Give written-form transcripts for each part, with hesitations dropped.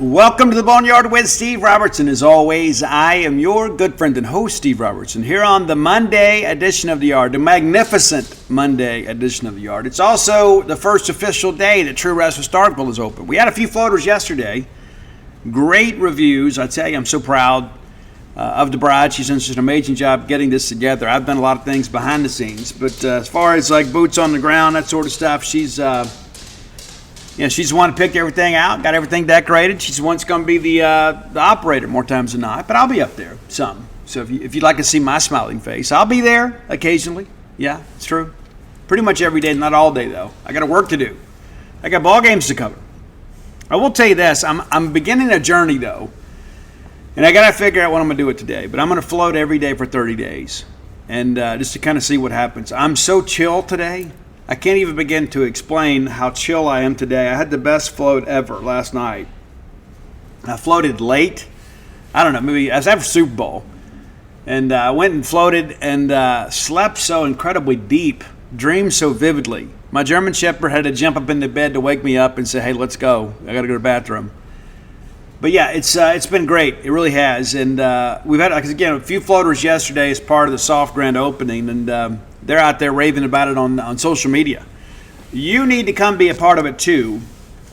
Welcome to the Boneyard with Steve Robertson. As always, I am your good friend and host, Steve Robertson, here on the Monday edition of the Yard, the magnificent Monday edition of the Yard. It's also the first official day that True Rest with Starkville is open. We had a few floaters yesterday. Great reviews. I tell you, I'm so proud of the bride. She's done such an amazing job getting this together. I've done a lot of things behind the scenes, but as far as like boots on the ground, that sort of stuff, she's the one who picked everything out, got everything decorated. She's the one that's going to be the operator more times than not, but I'll be up there some. So if you'd like to see my smiling face, I'll be there occasionally. Yeah, it's true. Pretty much every day, not all day though. I got work to do. I got ball games to cover. I will tell you this, I'm beginning a journey though, and I got to figure out what I'm going to do with today, but I'm going to float every day for 30 days, and just to kind of see what happens. I'm so chill today. I can't even begin to explain how chill I am today. I had the best float ever last night. I floated late. I don't know, maybe I was after Super Bowl. And I went and floated and slept so incredibly deep, dreamed so vividly. My German Shepherd had to jump up in the bed to wake me up and say, hey, let's go. I got to go to the bathroom. But yeah, it's been great. It really has. And we've had, again, a few floaters yesterday as part of the soft grand opening. And they're out there raving about it on social media. You need to come be a part of it too.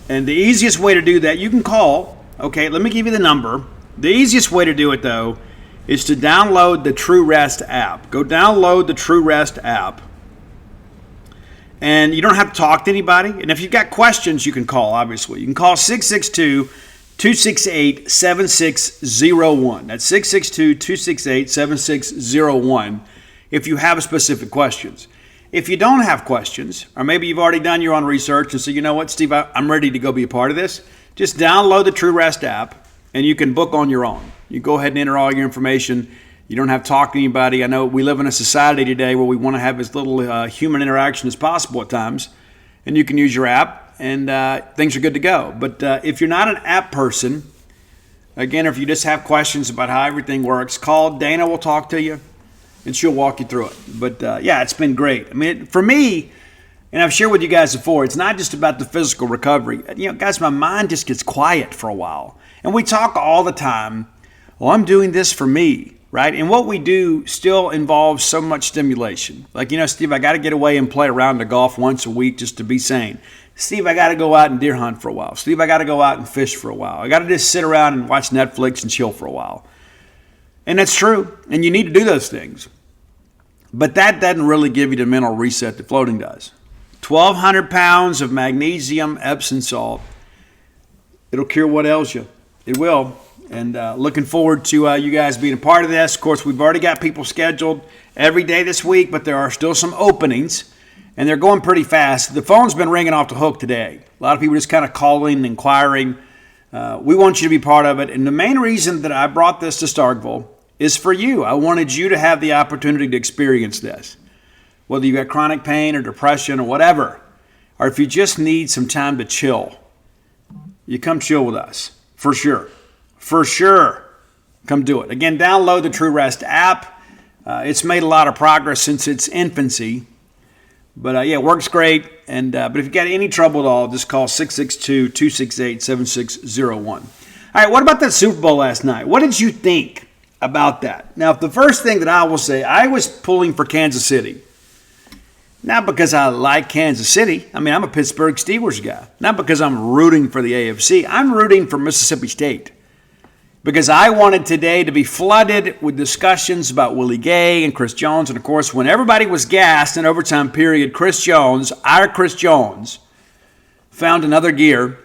And the easiest way to do that, you can call. Okay, let me give you the number. The easiest way to do it, though, is to download the True Rest app. Go download the True Rest app. And you don't have to talk to anybody. And if you've got questions, you can call, obviously. You can call 662-268-7601. That's 662-268-7601. If you have specific questions. If you don't have questions, or maybe you've already done your own research and say, you know what, Steve, I'm ready to go be a part of this, just download the True Rest app and you can book on your own. You go ahead and enter all your information. You don't have to talk to anybody. I know we live in a society today where we want to have as little human interaction as possible at times, and you can use your app and things are good to go. But if you're not an app person, again, if you just have questions about how everything works, call Dana, will talk to you. And she'll walk you through it. But yeah, it's been great. I mean, for me, and I've shared with you guys before, it's not just about the physical recovery. You know, guys, my mind just gets quiet for a while. And we talk all the time, well, I'm doing this for me, right? And what we do still involves so much stimulation. Like, you know, Steve, I got to get away and play around the golf once a week just to be sane. Steve, I got to go out and deer hunt for a while. Steve, I got to go out and fish for a while. I got to just sit around and watch Netflix and chill for a while. And that's true. And you need to do those things. But that doesn't really give you the mental reset that floating does. 1,200 pounds of magnesium, Epsom salt. It'll cure what ails you. It will. And looking forward to you guys being a part of this. Of course, we've already got people scheduled every day this week, but there are still some openings, and they're going pretty fast. The phone's been ringing off the hook today. A lot of people just kind of calling and inquiring. We want you to be part of it. And the main reason that I brought this to Starkville is for you. I wanted you to have the opportunity to experience this. Whether you've got chronic pain or depression or whatever, or if you just need some time to chill, you come chill with us. For sure. For sure. Come do it. Again, download the True Rest app. It's made a lot of progress since its infancy. But yeah, it works great. And but if you got any trouble at all, just call 662-268-7601. All right, what about that Super Bowl last night? What did you think about that? Now, the first thing that I will say, I was pulling for Kansas City. Not because I like Kansas City. I mean, I'm a Pittsburgh Steelers guy. Not because I'm rooting for the AFC. I'm rooting for Mississippi State. Because I wanted today to be flooded with discussions about Willie Gay and Chris Jones. And, of course, when everybody was gassed in overtime period, Chris Jones, our Chris Jones, found another gear.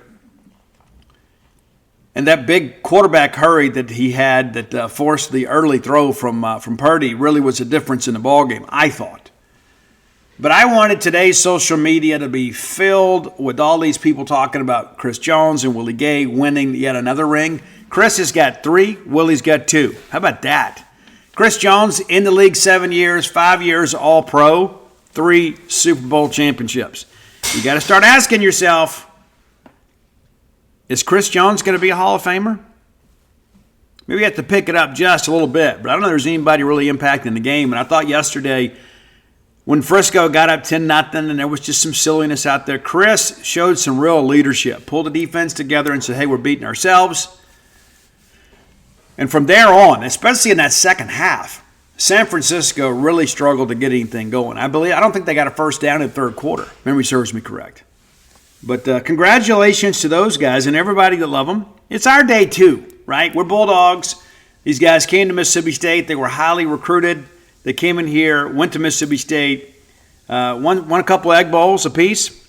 And that big quarterback hurry that he had that forced the early throw from Purdy really was a difference in the ballgame, I thought. But I wanted today's social media to be filled with all these people talking about Chris Jones and Willie Gay winning yet another ring. Chris has got 3, Willie's got 2. How about that? Chris Jones in the league 7 years, 5 years All-Pro, 3 Super Bowl championships. You got to start asking yourself, is Chris Jones going to be a Hall of Famer? Maybe you have to pick it up just a little bit, but I don't know if there's anybody really impacting the game. And I thought yesterday when Frisco got up 10-0 and there was just some silliness out there, Chris showed some real leadership, pulled the defense together and said, hey, we're beating ourselves. And from there on, especially in that second half, San Francisco really struggled to get anything going. I don't think they got a first down in the third quarter. Memory serves me correct. But congratulations to those guys and everybody that love them. It's our day too, right? We're Bulldogs. These guys came to Mississippi State. They were highly recruited. They came in here, went to Mississippi State, won a couple of Egg Bowls apiece,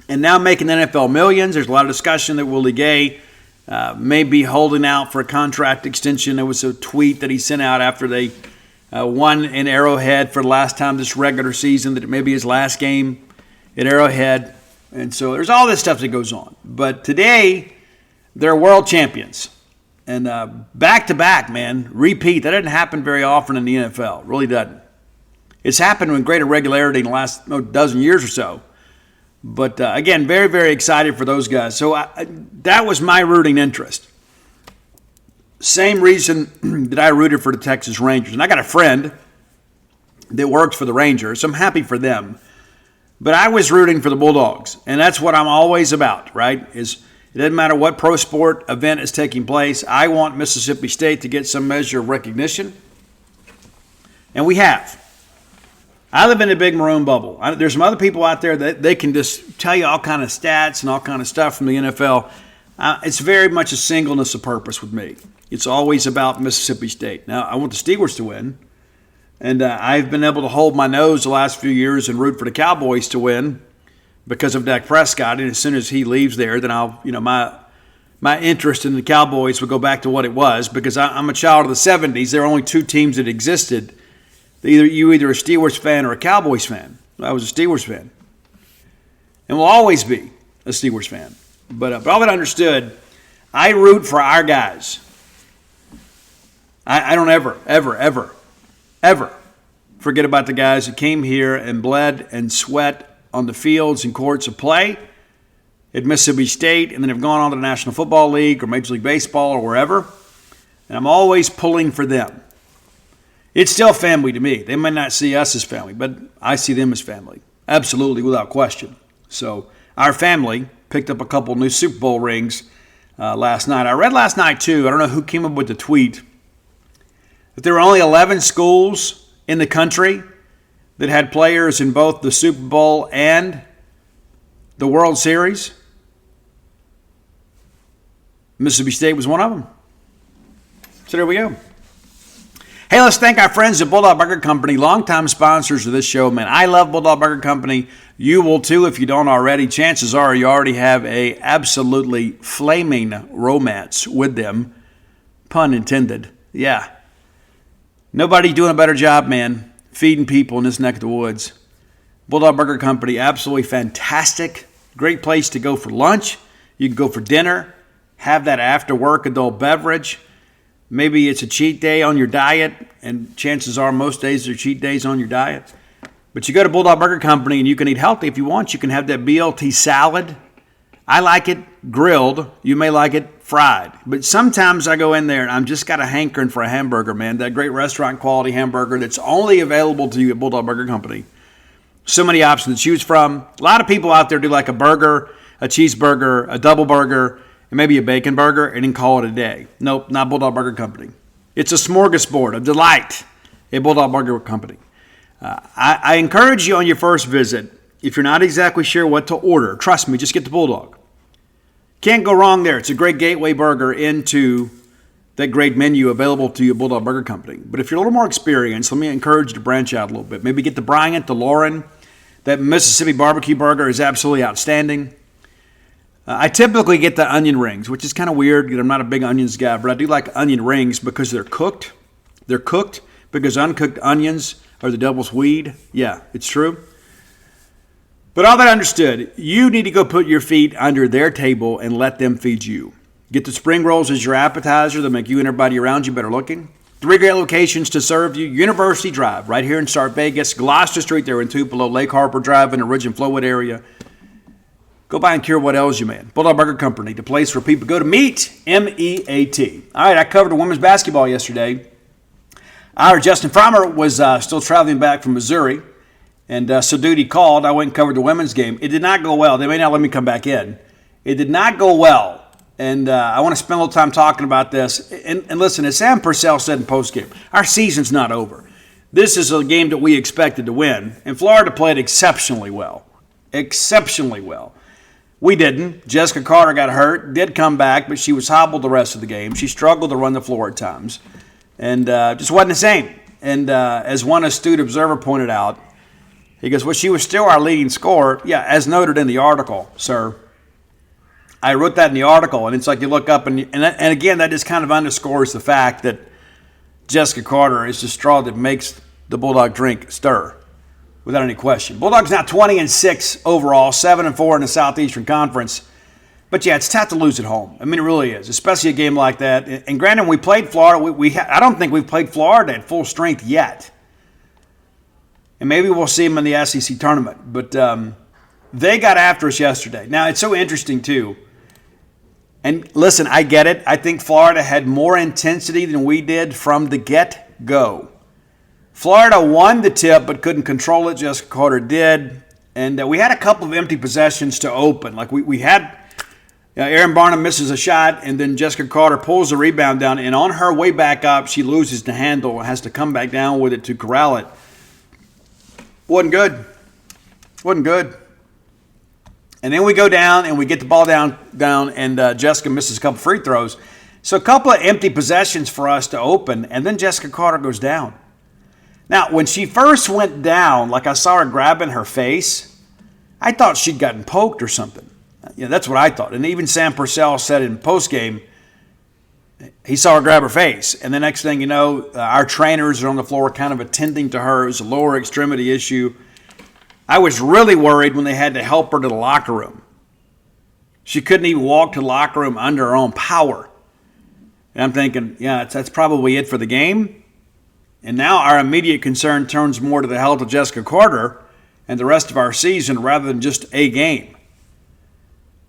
and now making NFL millions. There's a lot of discussion that Willie Gay may be holding out for a contract extension. There was a tweet that he sent out after they won in Arrowhead for the last time this regular season, that it may be his last game at Arrowhead. And so there's all this stuff that goes on. But today, they're world champions. And back-to-back, man, repeat. That doesn't happen very often in the NFL. It really doesn't. It's happened with greater regularity in the last dozen years or so. But, again, very, very excited for those guys. So that was my rooting interest. Same reason that I rooted for the Texas Rangers. And I got a friend that works for the Rangers. So I'm happy for them. But I was rooting for the Bulldogs. And that's what I'm always about, right, it doesn't matter what pro sport event is taking place. I want Mississippi State to get some measure of recognition. And we have. I live in a big maroon bubble. There's some other people out there that they can just tell you all kind of stats and all kind of stuff from the NFL. It's very much a singleness of purpose with me. It's always about Mississippi State. Now, I want the Steelers to win. And I've been able to hold my nose the last few years and root for the Cowboys to win because of Dak Prescott. And as soon as he leaves there, then my interest in the Cowboys will go back to what it was, because I'm a child of the 70s. There were only two teams that existed. Either a Steelers fan or a Cowboys fan. I was a Steelers fan. And will always be a Steelers fan. But all that understood, I root for our guys. I don't ever forget about the guys that came here and bled and sweat on the fields and courts of play at Mississippi State, and then have gone on to the National Football League or Major League Baseball or wherever. And I'm always pulling for them. It's still family to me. They might not see us as family, but I see them as family. Absolutely, without question. So our family picked up a couple new Super Bowl rings last night. I read last night, too, I don't know who came up with the tweet, that there were only 11 schools in the country that had players in both the Super Bowl and the World Series. Mississippi State was one of them. So there we go. Hey, let's thank our friends at Bulldog Burger Company, longtime sponsors of this show. Man, I love Bulldog Burger Company. You will too if you don't already. Chances are you already have a absolutely flaming romance with them. Pun intended. Yeah. Nobody doing a better job, man, feeding people in this neck of the woods. Bulldog Burger Company, absolutely fantastic. Great place to go for lunch. You can go for dinner, have that after work adult beverage. Maybe it's a cheat day on your diet, and chances are most days are cheat days on your diet. But you go to Bulldog Burger Company and you can eat healthy if you want. You can have that BLT salad. I like it grilled. You may like it fried. But sometimes I go in there and I'm just got a hankering for a hamburger, man. That great restaurant quality hamburger that's only available to you at Bulldog Burger Company. So many options to choose from. A lot of people out there do like a burger, a cheeseburger, a double burger, and maybe a bacon burger, and then call it a day. Nope, not Bulldog Burger Company. It's a smorgasbord, a delight at Bulldog Burger Company. I encourage you on your first visit, if you're not exactly sure what to order, trust me, just get the Bulldog. Can't go wrong there. It's a great gateway burger into that great menu available to you at Bulldog Burger Company. But if you're a little more experienced, let me encourage you to branch out a little bit. Maybe get the Bryant, the Lauren. That Mississippi barbecue burger is absolutely outstanding. I typically get the onion rings, which is kind of weird. I'm not a big onions guy, but I do like onion rings because they're cooked. They're cooked because uncooked onions are the devil's weed. Yeah, it's true. But all that understood, you need to go put your feet under their table and let them feed you. Get the spring rolls as your appetizer. They'll make you and everybody around you better looking. 3 great locations to serve you. University Drive, right here in Start Vegas. Gloucester Street, there in Tupelo. Lake Harbor Drive in the Ridge and Flowwood area. Go by and cure what ails you, man. Bulldog Burger Company, the place where people go to meet, M-E-A-T. All right, I covered women's basketball yesterday. Our Justin Frommer was still traveling back from Missouri. And so duty called. I went and covered the women's game. It did not go well. They may not let me come back in. It did not go well. And I want to spend a little time talking about this. And listen, as Sam Purcell said in postgame, our season's not over. This is a game that we expected to win. And Florida played exceptionally well. Exceptionally well. We didn't. Jessica Carter got hurt, did come back, but she was hobbled the rest of the game. She struggled to run the floor at times. And just wasn't the same. And as one astute observer pointed out, he goes, well, she was still our leading scorer. Yeah, as noted in the article, sir. I wrote that in the article, and it's like you look up, and again, that just kind of underscores the fact that Jessica Carter is the straw that makes the Bulldog drink stir, without any question. Bulldogs now 20-6 overall, 7-4 in the Southeastern Conference. But yeah, it's tough to lose at home. I mean, it really is, especially a game like that. And granted, when we played Florida, I don't think we've played Florida at full strength yet. And maybe we'll see them in the SEC tournament. But they got after us yesterday. Now, it's so interesting, too. And listen, I get it. I think Florida had more intensity than we did from the get-go. Florida won the tip but couldn't control it. Jessica Carter did. And we had a couple of empty possessions to open. Like we had Aaron Barnum misses a shot, and then Jessica Carter pulls the rebound down. And on her way back up, she loses the handle and has to come back down with it to corral it. Wasn't good. Wasn't good. And then we go down and we get the ball down and Jessica misses a couple free throws. So a couple of empty possessions for us to open, and then Jessica Carter goes down. Now, when she first went down, like I saw her grabbing her face, I thought she'd gotten poked or something. Yeah, that's what I thought. And even Sam Purcell said in postgame, he saw her grab her face. And the next thing you know, our trainers are on the floor kind of attending to her. It was a lower extremity issue. I was really worried when they had to help her to the locker room. She couldn't even walk to the locker room under her own power. And I'm thinking, yeah, that's probably it for the game. And now our immediate concern turns more to the health of Jessica Carter and the rest of our season rather than just a game.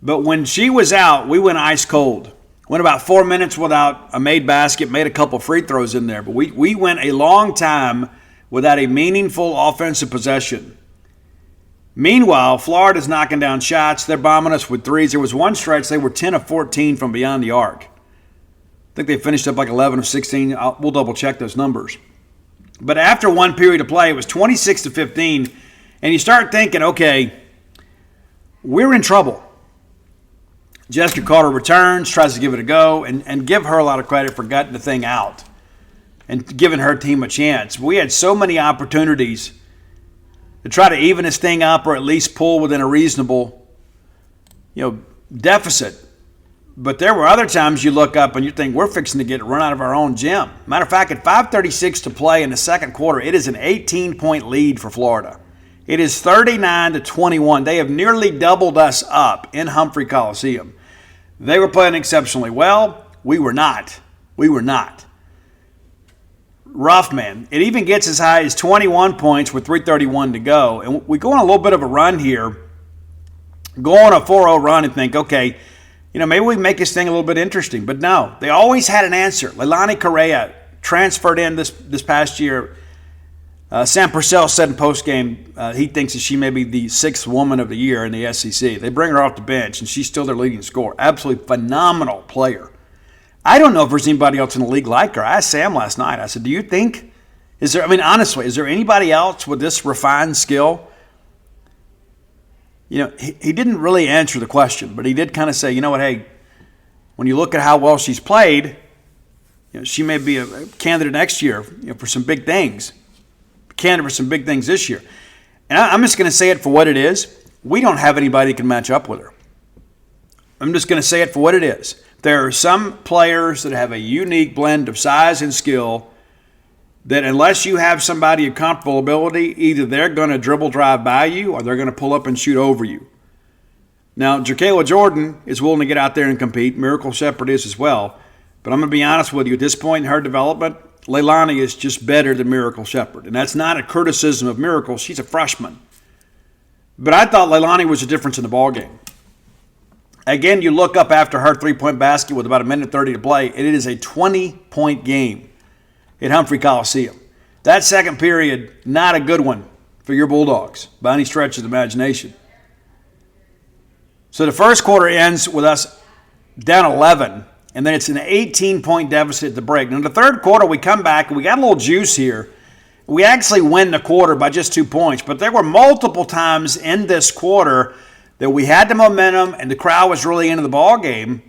But when she was out, we went ice cold. Went about 4 minutes without a made basket, made a couple free throws in there. But we went a long time without a meaningful offensive possession. Meanwhile, Florida's knocking down shots. They're bombing us with threes. There was one stretch, they were 10 of 14 from beyond the arc. I think they finished up like 11 of 16. We'll double-check those numbers. But after one period of play, it was 26 to 15. And you start thinking, okay, we're in trouble. Jessica Carter returns, tries to give it a go, and give her a lot of credit for gutting the thing out and giving her team a chance. We had so many opportunities to try to even this thing up or at least pull within a reasonable, deficit. But there were other times you look up and you think we're fixing to get run out of our own gym. Matter of fact, at 5:36 to play in the second quarter, it is an 18-point lead for Florida. It is 39 to 21. They have nearly doubled us up in Humphrey Coliseum. They were playing exceptionally well. We were not. We were not. Rough, man. It even gets as high as 21 points with 3:31 to go. And we go on a little bit of a run here. Go on a 4-0 run and think, okay, maybe we make this thing a little bit interesting. But no, they always had an answer. Leilani Correa transferred in this past year. Sam Purcell said in postgame he thinks that she may be the sixth woman of the year in the SEC. They bring her off the bench, and she's still their leading scorer. Absolutely phenomenal player. I don't know if there's anybody else in the league like her. I asked Sam last night. I said, do you think, honestly, is there anybody else with this refined skill? He didn't really answer the question, but he did kind of say, hey, when you look at how well she's played, she may be a candidate next year for some big things. Candidate for some big things this year. And I'm just going to say it for what it is. We don't have anybody that can match up with her. I'm just going to say it for what it is. There are some players that have a unique blend of size and skill that unless you have somebody of comparable ability, either they're going to dribble drive by you or they're going to pull up and shoot over you. Now, Jacayla Jordan is willing to get out there and compete. Miracle Shepherd is as well. But I'm going to be honest with you. At this point in her development, Leilani is just better than Miracle Shepherd. And that's not a criticism of Miracle. She's a freshman. But I thought Leilani was a difference in the ballgame. Again, you look up after her three-point basket with about 1:30 to play, and it is a 20-point game at Humphrey Coliseum. That second period, not a good one for your Bulldogs by any stretch of the imagination. So the first quarter ends with us down 11, and then it's an 18-point deficit at the break. Now, in the third quarter, we come back, and we got a little juice here. We actually win the quarter by just 2 points, but there were multiple times in this quarter that we had the momentum and the crowd was really into the ball game.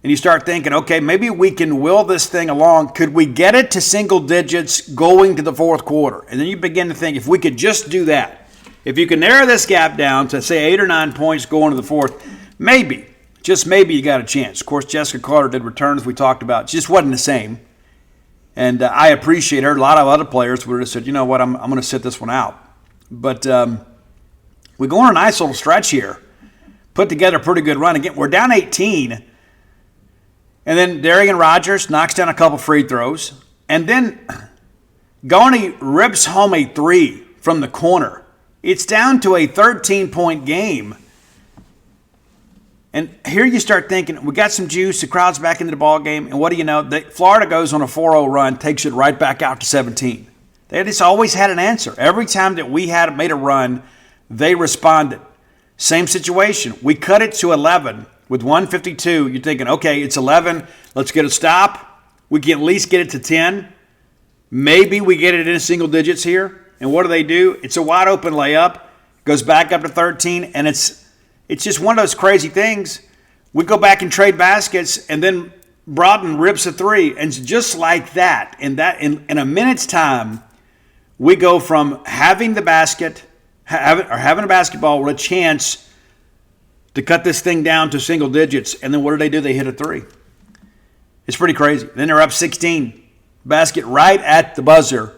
And you start thinking, okay, maybe we can will this thing along. Could we get it to single digits going to the fourth quarter? And then you begin to think, if we could just do that, if you can narrow this gap down to, say, 8 or 9 points going to the fourth, maybe, just maybe you got a chance. Of course, Jessica Carter did return, as we talked about. It just wasn't the same. And I appreciate her. A lot of other players would have said, you know what, I'm going to sit this one out. But we go on a nice little stretch here. Put together a pretty good run. Again, we're down 18. And then Darian Rogers knocks down a couple free throws. And then Goni rips home a three from the corner. It's down to a 13-point game. And here you start thinking, we got some juice, the crowd's back into the ball game, and what do you know? Florida goes on a 4-0 run, takes it right back out to 17. They just always had an answer. Every time that we had made a run, they responded. Same situation. We cut it to 11 with 152. You're thinking, okay, it's 11. Let's get a stop. We can at least get it to 10. Maybe we get it in single digits here. And what do? It's a wide open layup. Goes back up to 13, and it's just one of those crazy things. We go back and trade baskets, and then Broughton rips a three. And just like that, in a minute's time, we go from having the basket, having a basketball with a chance to cut this thing down to single digits. And then what do? They hit a three. It's pretty crazy. Then they're up 16. Basket right at the buzzer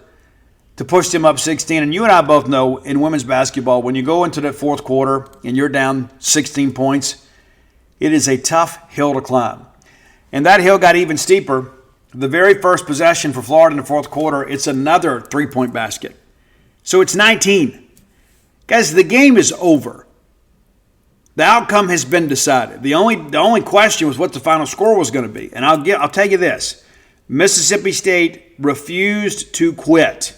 to push them up 16. And you and I both know in women's basketball, when you go into the fourth quarter and you're down 16 points, it is a tough hill to climb. And that hill got even steeper. The very first possession for Florida in the fourth quarter, it's another three-point basket. So it's 19. Guys, the game is over. The outcome has been decided. The only question was what the final score was going to be. And I'll tell you this. Mississippi State refused to quit.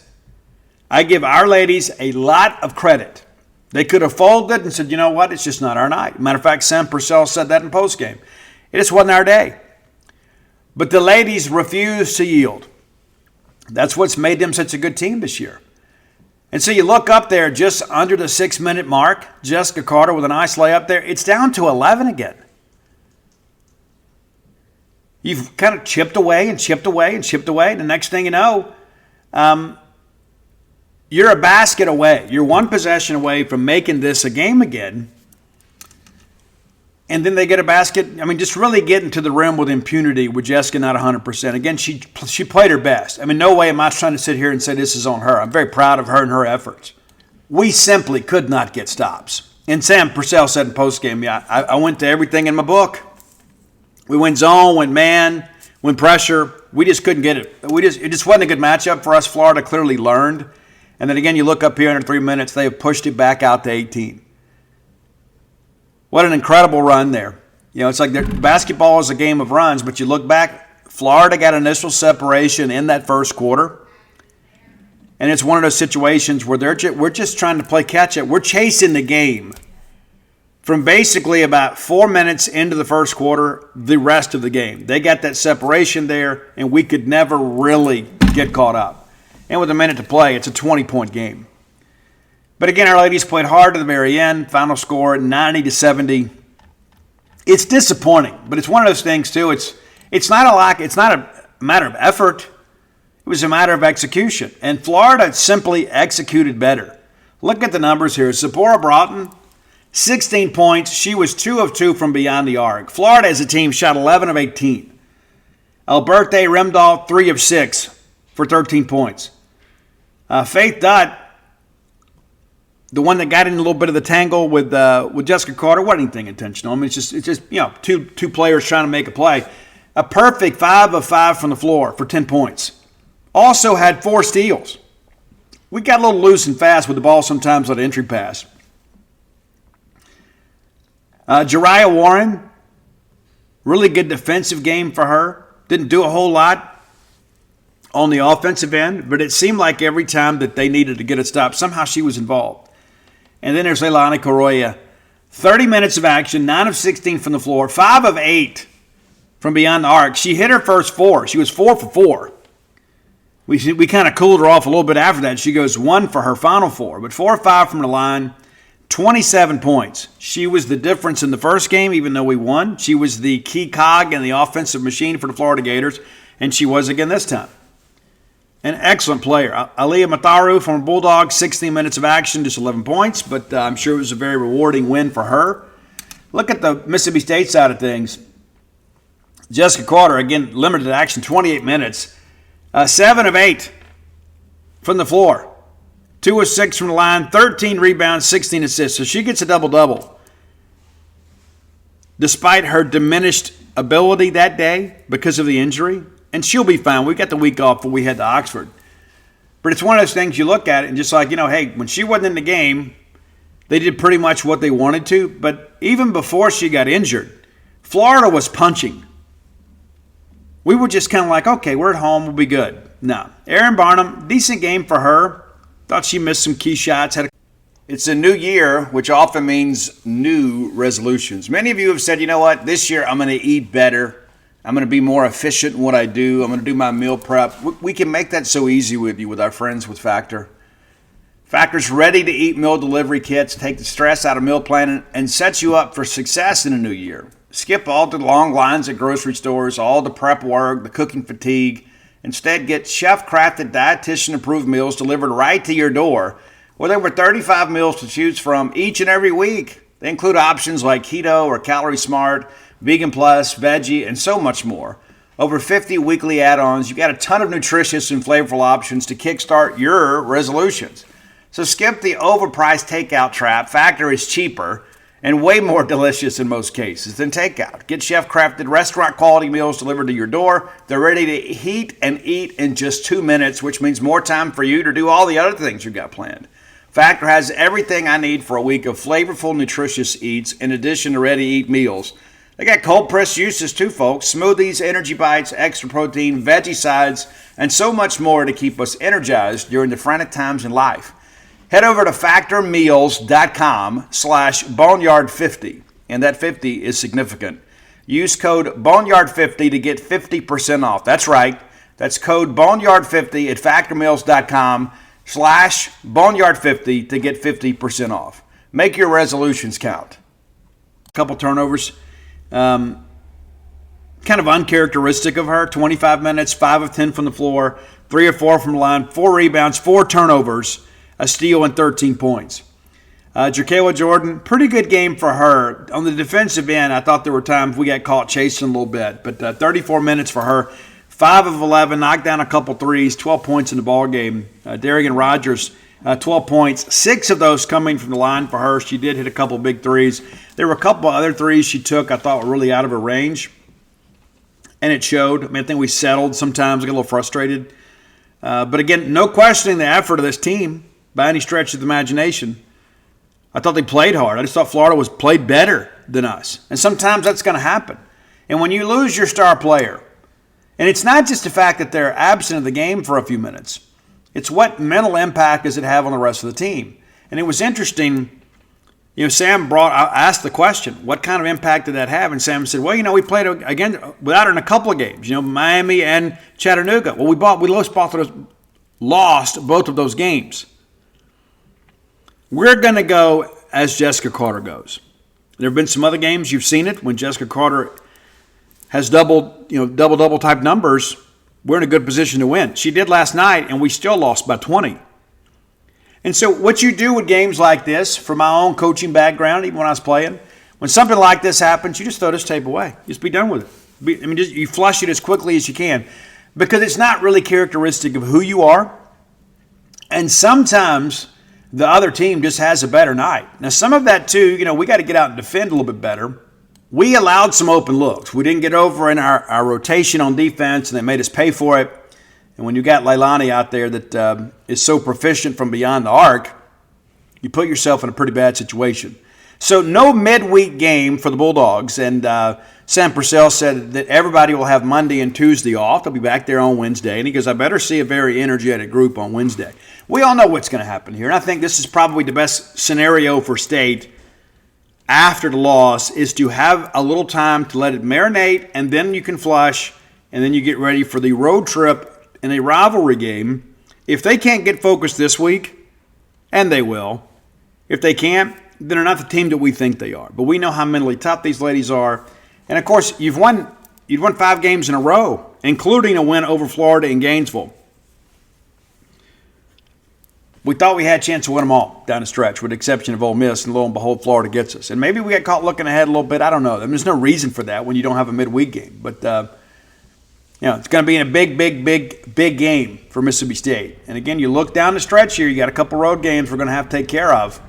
I give our ladies a lot of credit. They could have folded and said, you know what, it's just not our night. Matter of fact, Sam Purcell said that in postgame. It just wasn't our day. But the ladies refused to yield. That's what's made them such a good team this year. And so you look up there just under the 6-minute mark, Jessica Carter with a nice layup there. It's down to 11 again. You've kind of chipped away and chipped away and chipped away. The next thing you know, you're a basket away. You're one possession away from making this a game again. And then they get a basket. I mean, just really getting to the rim with impunity with Jessica not 100%. Again, she played her best. I mean, no way am I trying to sit here and say this is on her. I'm very proud of her and her efforts. We simply could not get stops. And Sam Purcell said in postgame, I went to everything in my book. We went zone, went man, went pressure. We just couldn't get it. It just wasn't a good matchup for us. Florida clearly learned. And then again, you look up here under 3 minutes, they have pushed it back out to 18. What an incredible run there. You know, it's like basketball is a game of runs, but you look back, Florida got initial separation in that first quarter. And it's one of those situations where we're just trying to play catch-up. We're chasing the game from basically about 4 minutes into the first quarter, the rest of the game. They got that separation there, and we could never really get caught up. And with a minute to play, it's a 20-point game. But again, our ladies played hard to the very end. Final score 90-70. It's disappointing, but it's one of those things too. It's not a matter of effort. It was a matter of execution. And Florida simply executed better. Look at the numbers here. Zipporah Broughton, 16 points. She was 2 of 2 from beyond the arc. Florida as a team shot 11 of 18. Alberta Remdahl, 3 of 6 for 13 points. Faith Dutt, the one that got in a little bit of the tangle with Jessica Carter, wasn't anything intentional. I mean, it's just two players trying to make a play. A perfect 5 of 5 from the floor for 10 points. Also had 4 steals. We got a little loose and fast with the ball sometimes on the entry pass. Jariah Warren, really good defensive game for her. Didn't do a whole lot. on the offensive end, but it seemed like every time that they needed to get a stop, somehow she was involved. And then there's Leilani Correa. 30 minutes of action, 9 of 16 from the floor, 5 of 8 from beyond the arc. She hit her first 4. She was 4 for 4. We kind of cooled her off a little bit after that. She goes 1 for her final 4, but 4 or 5 from the line, 27 points. She was the difference in the first game, even though we won. She was the key cog in the offensive machine for the Florida Gators, and she was again this time. An excellent player. Aliyah Matharu from Bulldog, 16 minutes of action, just 11 points, but I'm sure it was a very rewarding win for her. Look at the Mississippi State side of things. Jessica Carter, again, limited action, 28 minutes. 7 of 8 from the floor. 2 of 6 from the line, 13 rebounds, 16 assists. So she gets a double-double. Despite her diminished ability that day because of the injury, and she'll be fine. We got the week off when we head to Oxford. But it's one of those things you look at it and just like, hey, when she wasn't in the game, they did pretty much what they wanted to. But even before she got injured, Florida was punching. We were just kind of like, okay, we're at home, we'll be good. No. Erin Barnum, decent game for her. Thought she missed some key shots. It's a new year, which often means new resolutions. Many of you have said, you know what, this year I'm going to eat better. I'm going to be more efficient in what I do. I'm going to do my meal prep. We can make that so easy with you with our friends with Factor. Factor's ready-to-eat meal delivery kits take the stress out of meal planning and sets you up for success in a new year. Skip all the long lines at grocery stores, all the prep work, the cooking fatigue. Instead, get chef-crafted, dietitian-approved meals delivered right to your door with over 35 meals to choose from each and every week. They include options like keto or calorie smart, vegan plus, veggie, and so much more. Over 50 weekly add-ons. You've got a ton of nutritious and flavorful options to kickstart your resolutions. So skip the overpriced takeout trap. Factor is cheaper and way more delicious in most cases than takeout. Get chef-crafted restaurant-quality meals delivered to your door. They're ready to heat and eat in just 2 minutes, which means more time for you to do all the other things you've got planned. Factor has everything I need for a week of flavorful, nutritious eats in addition to ready-to-eat meals. They got cold-pressed juices too, folks. Smoothies, energy bites, extra protein, veggie sides, and so much more to keep us energized during the frantic times in life. Head over to factormeals.com/boneyard50, and that 50 is significant. Use code boneyard50 to get 50% off. That's right. That's code boneyard50 at factormeals.com/boneyard50 to get 50% off. Make your resolutions count. A couple turnovers. Kind of uncharacteristic of her. 25 minutes, 5 of 10 from the floor, 3 of 4 from the line, 4 rebounds, 4 turnovers, a steal, and 13 points. Jerkayla Jordan, pretty good game for her. On the defensive end, I thought there were times we got caught chasing a little bit, but 34 minutes for her. 5 of 11, knocked down a couple threes, 12 points in the ballgame. Darian Rogers, 12 points, 6 of those coming from the line for her. She did hit a couple big threes. There were a couple other threes she took I thought were really out of her range, and it showed. I think we settled sometimes, got a little frustrated. But again, no questioning the effort of this team by any stretch of the imagination. I thought they played hard. I just thought Florida was played better than us. And sometimes that's going to happen. And when you lose your star player, and it's not just the fact that they're absent of the game for a few minutes, it's what mental impact does it have on the rest of the team. And it was interesting, Sam asked the question, what kind of impact did that have? And Sam said, well, we played again without her in a couple of games, Miami and Chattanooga. Well, we lost both of those games. We're going to go as Jessica Carter goes. There have been some other games, you've seen it, when Jessica Carter has double type numbers, we're in a good position to win. She did last night, and we still lost by 20. And so what you do with games like this, from my own coaching background, even when I was playing, when something like this happens, you just throw this tape away. Just be done with it. You flush it as quickly as you can, because it's not really characteristic of who you are. And sometimes the other team just has a better night. Now, some of that, too, we got to get out and defend a little bit better. We allowed some open looks. We didn't get over in our rotation on defense, and they made us pay for it. And when you got Leilani out there that is so proficient from beyond the arc, you put yourself in a pretty bad situation. So no midweek game for the Bulldogs, and Sam Purcell said that everybody will have Monday and Tuesday off. They'll be back there on Wednesday. And he goes, I better see a very energetic group on Wednesday. We all know what's going to happen here. And I think this is probably the best scenario for State after the loss is to have a little time to let it marinate, and then you can flush, and then you get ready for the road trip in a rivalry game. If they can't get focused this week, and they will, if they can't, then they're not the team that we think they are. But we know how mentally tough these ladies are. And, of course, you've won 5 games in a row, including a win over Florida in Gainesville. We thought we had a chance to win them all down the stretch, with the exception of Ole Miss, and lo and behold, Florida gets us. And maybe we got caught looking ahead a little bit. I don't know. I mean, there's no reason for that when you don't have a midweek game. But, it's going to be a big game for Mississippi State. And, again, you look down the stretch here, you got a couple road games we're going to have to take care of.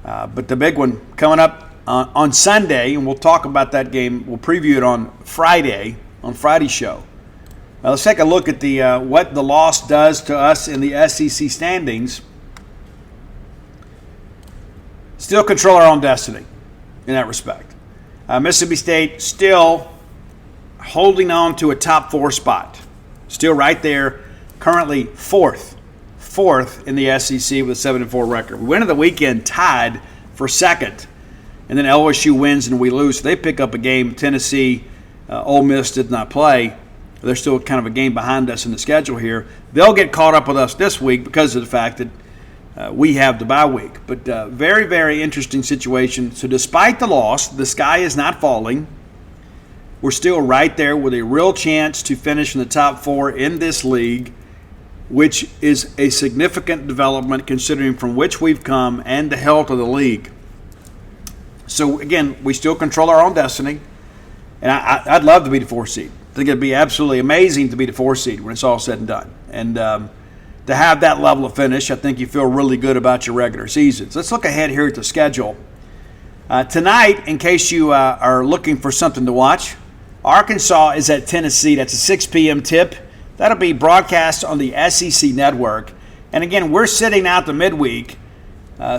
But the big one coming up on Sunday, and we'll talk about that game. We'll preview it on Friday's show. Let's take a look at the what the loss does to us in the SEC standings. Still control our own destiny in that respect. Mississippi State still holding on to a top 4 spot. Still right there, currently fourth in the SEC with a 7-4 record. We went into the weekend tied for second, and then LSU wins and we lose. So they pick up a game. Tennessee, Ole Miss did not play. They're still kind of a game behind us in the schedule here. They'll get caught up with us this week because of the fact that we have the bye week. But very, very interesting situation. So despite the loss, the sky is not falling. We're still right there with a real chance to finish in the top 4 in this league, which is a significant development considering from which we've come and the health of the league. So, again, we still control our own destiny. And I'd love to be the 4th seed. I think it'd be absolutely amazing to be the 4th seed when it's all said and done. And to have that level of finish, I think you feel really good about your regular seasons. Let's look ahead here at the schedule. Tonight, in case you are looking for something to watch, Arkansas is at Tennessee. That's a 6 p.m. tip. That'll be broadcast on the SEC network. And again, we're sitting out the midweek,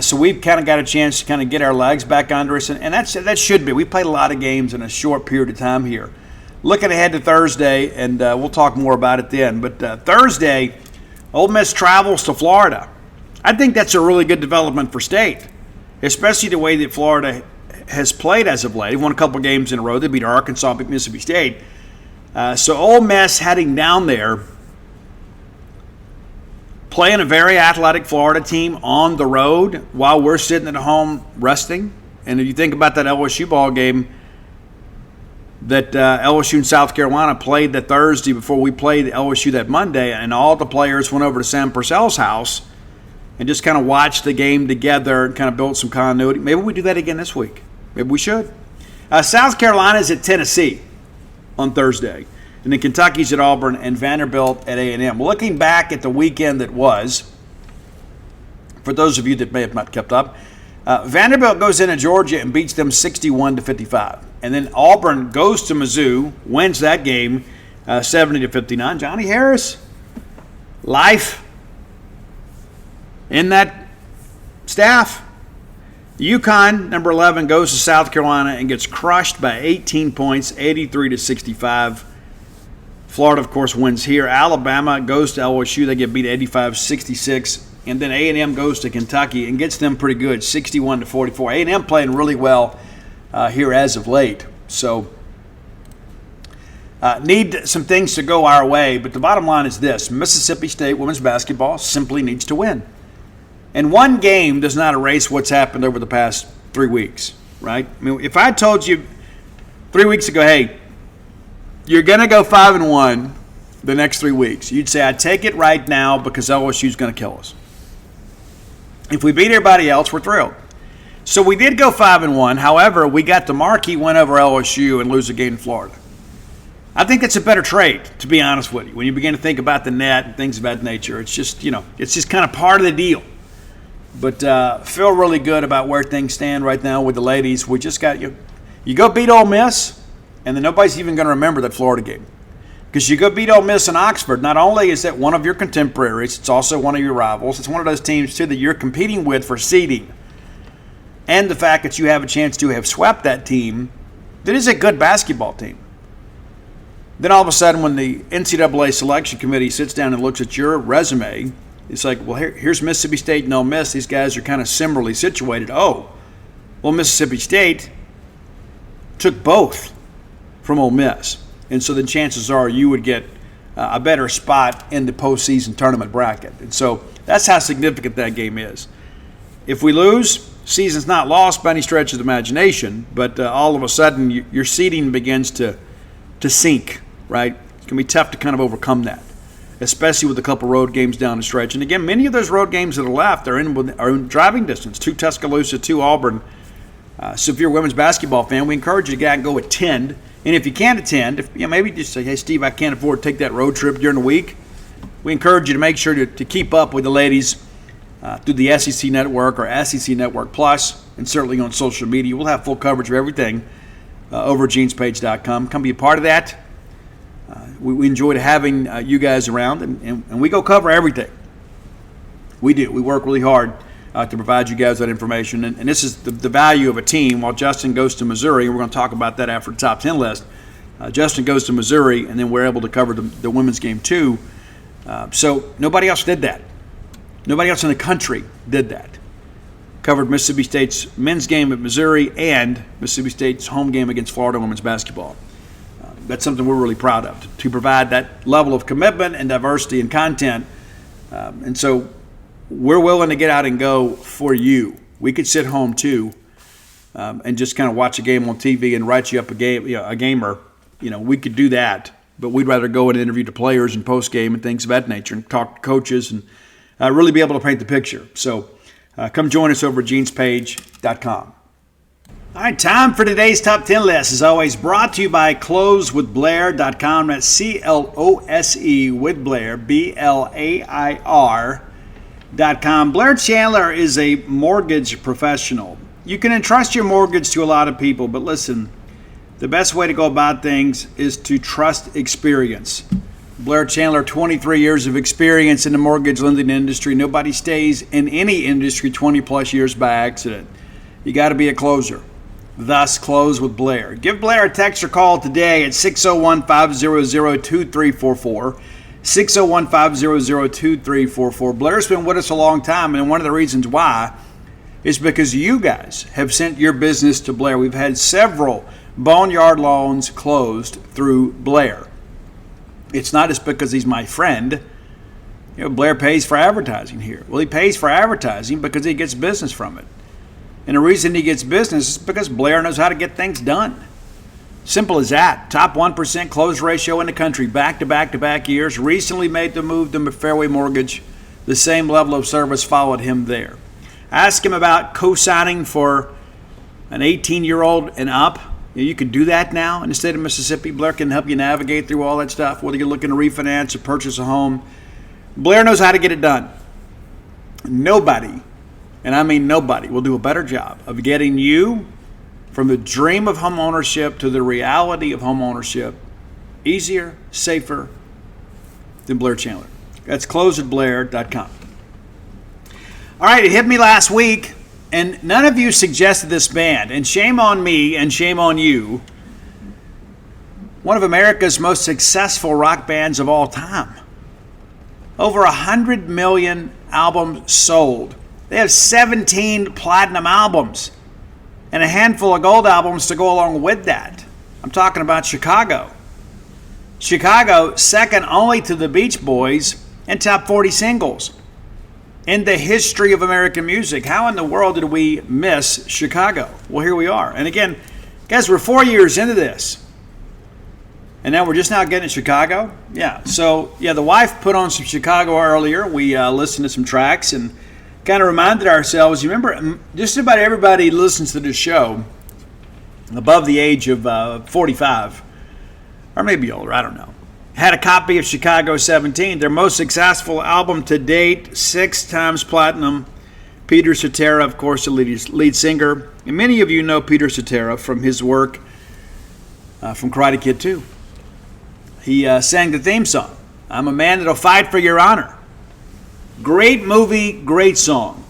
so we've kind of got a chance to kind of get our legs back under us. And that should be. We played a lot of games in a short period of time here. Looking ahead to Thursday, and we'll talk more about it then. But Thursday, Ole Miss travels to Florida. I think that's a really good development for State, especially the way that Florida has played as of late. They've won a couple games in a row. They beat Arkansas, beat Mississippi State. So Ole Miss heading down there, playing a very athletic Florida team on the road while we're sitting at home resting. And if you think about that LSU ball game, that LSU and South Carolina played that Thursday before we played LSU that Monday, and all the players went over to Sam Purcell's house and just kind of watched the game together and kind of built some continuity. Maybe we do that again this week. Maybe we should. South Carolina is at Tennessee on Thursday, and then Kentucky's at Auburn and Vanderbilt at A&M. Looking back at the weekend that was, for those of you that may have not kept up, Vanderbilt goes into Georgia and beats them 61-55. And then Auburn goes to Mizzou, wins that game 70-59. Johnny Harris, life in that staff. UConn, number 11, goes to South Carolina and gets crushed by 18 points, 83-65. Florida, of course, wins here. Alabama goes to LSU. They get beat 85-66. And then A&M goes to Kentucky and gets them pretty good, 61-44. A&M playing really well here as of late. So need some things to go our way. But the bottom line is this. Mississippi State women's basketball simply needs to win. And one game does not erase what's happened over the past 3 weeks, right? I mean, if I told you 3 weeks ago, hey, you're going to go 5-1 the next 3 weeks, you'd say, I'd take it right now because LSU's going to kill us. If we beat everybody else, we're thrilled. So we did go 5-1. However, we got the marquee win over LSU and lose a game in Florida. I think that's a better trade, to be honest with you. When you begin to think about the net and things of that nature, it's just, it's just kind of part of the deal. But feel really good about where things stand right now with the ladies. We just got you go beat Ole Miss, and then nobody's even going to remember that Florida game. Because you go beat Ole Miss in Oxford, not only is that one of your contemporaries, it's also one of your rivals. It's one of those teams, too, that you're competing with for seeding. And the fact that you have a chance to have swept that team that is a good basketball team. Then all of a sudden, when the NCAA selection committee sits down and looks at your resume, it's like, well, here's Mississippi State and Ole Miss. These guys are kind of similarly situated. Oh, well, Mississippi State took both from Ole Miss. And so then chances are you would get a better spot in the postseason tournament bracket. And so that's how significant that game is. If we lose, season's not lost by any stretch of the imagination, but all of a sudden your seeding begins to sink, right? It's going to be tough to kind of overcome that, especially with a couple road games down the stretch. And again, many of those road games that are left are in driving distance, 2 Tuscaloosa, 2 Auburn. So if you're a women's basketball fan, we encourage you to go attend. And if you can't attend, maybe just say, hey, Steve, I can't afford to take that road trip during the week. We encourage you to make sure to keep up with the ladies through the SEC Network or SEC Network Plus, and certainly on social media. We'll have full coverage of everything over at genespage.com. Come be a part of that. We enjoyed having you guys around, and we go cover everything. We do. We work really hard to provide you guys that information. And this is the value of a team. While Justin goes to Missouri, and we're going to talk about that after the top 10 list, Justin goes to Missouri, and then we're able to cover the women's game too. So nobody else did that. Nobody else in the country did that. Covered Mississippi State's men's game at Missouri and Mississippi State's home game against Florida women's basketball. That's something we're really proud of, to provide that level of commitment and diversity and content. And so we're willing to get out and go for you. We could sit home too and just kind of watch a game on TV and write you up a gamer. We could do that, but we'd rather go and interview the players and post game and things of that nature, and talk to coaches and really be able to paint the picture. So come join us over at genespage.com. All right, time for today's top 10 list. As always, brought to you by closewithblair.com. That's CLOSE with Blair, BLAIR.com. Blair Chandler is a mortgage professional. You can entrust your mortgage to a lot of people, but listen, the best way to go about things is to trust experience. Blair Chandler, 23 years of experience in the mortgage lending industry. Nobody stays in any industry 20 plus years by accident. You got to be a closer. Thus, Close with Blair. Give Blair a text or call today at 601-500-2344. 601-500-2344. Blair's been with us a long time, and one of the reasons why is because you guys have sent your business to Blair. We've had several Boneyard loans closed through Blair. It's not just because he's my friend. Blair pays for advertising here. Well, he pays for advertising because he gets business from it. And the reason he gets business is because Blair knows how to get things done. Simple as that. Top 1% close ratio in the country, back-to-back-to-back years. Recently made the move to Fairway Mortgage. The same level of service followed him there. Ask him about co-signing for an 18-year-old and up. You can do that now in the state of Mississippi. Blair can help you navigate through all that stuff, whether you're looking to refinance or purchase a home. Blair knows how to get it done. Nobody, and I mean nobody, will do a better job of getting you from the dream of home ownership to the reality of home ownership easier, safer than Blair Chandler. That's closewithblair.com. All right, it hit me last week, and none of you suggested this band, and shame on me and shame on you. One of America's most successful rock bands of all time. Over 100 million albums sold. They have 17 platinum albums and a handful of gold albums to go along with that. I'm talking about Chicago. Chicago, second only to the Beach Boys in top 40 singles in the history of American music. How in the world did we miss Chicago? Well, here we are. And again, guys, we're 4 years into this. And now we're just now getting to Chicago? Yeah. So, the wife put on some Chicago earlier. We listened to some tracks and kind of reminded ourselves. You remember, just about everybody listens to this show above the age of 45, or maybe older, I don't know, had a copy of Chicago 17, their most successful album to date, 6 times platinum. Peter Cetera, of course, the lead singer. And many of you know Peter Cetera from his work from Karate Kid 2. He sang the theme song, I'm a Man That'll Fight for Your Honor. Great movie, great song.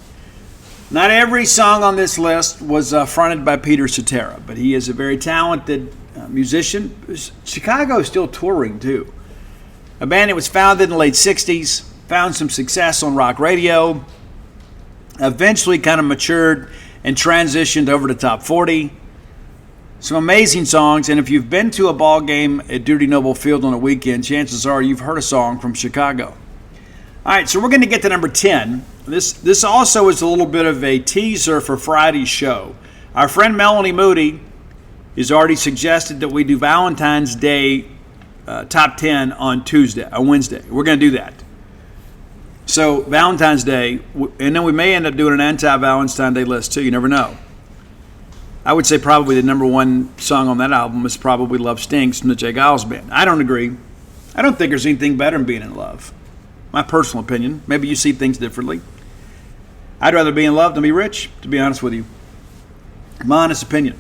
Not every song on this list was fronted by Peter Cetera, but he is a very talented musician. Chicago is still touring, too. A band that was founded in the late 60s, found some success on rock radio, eventually kind of matured and transitioned over to top 40. Some amazing songs, and if you've been to a ball game at Duty Noble Field on a weekend, chances are you've heard a song from Chicago. All right, so we're going to get to number 10. This also is a little bit of a teaser for Friday's show. Our friend Melanie Moody has already suggested that we do Valentine's Day top 10 on Wednesday. We're going to do that. So Valentine's Day, and then we may end up doing an anti-Valentine's Day list too. You never know. I would say probably the number one song on that album is probably Love Stinks from the Jay Giles Band. I don't agree. I don't think there's anything better than being in love. My personal opinion. Maybe you see things differently. I'd rather be in love than be rich, to be honest with you. My honest opinion.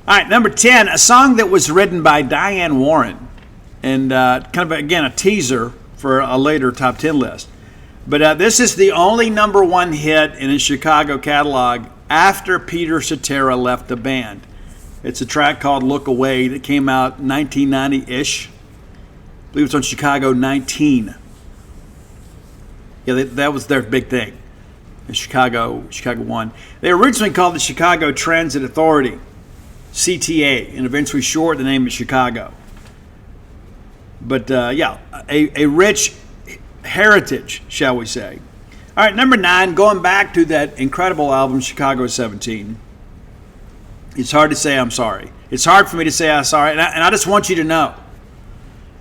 All right, number 10, a song that was written by Diane Warren. And kind of, again, a teaser for a later top 10 list. But this is the only number one hit in his Chicago catalog after Peter Cetera left the band. It's a track called Look Away that came out 1990-ish. I believe it's on Chicago 19. Yeah, that was their big thing. In Chicago 1. They originally called the Chicago Transit Authority, CTA, and eventually shortened the name of Chicago. But a rich heritage, shall we say. All right, number 9, going back to that incredible album, Chicago 17. It's hard to say I'm sorry. It's hard for me to say I'm sorry, and I just want you to know,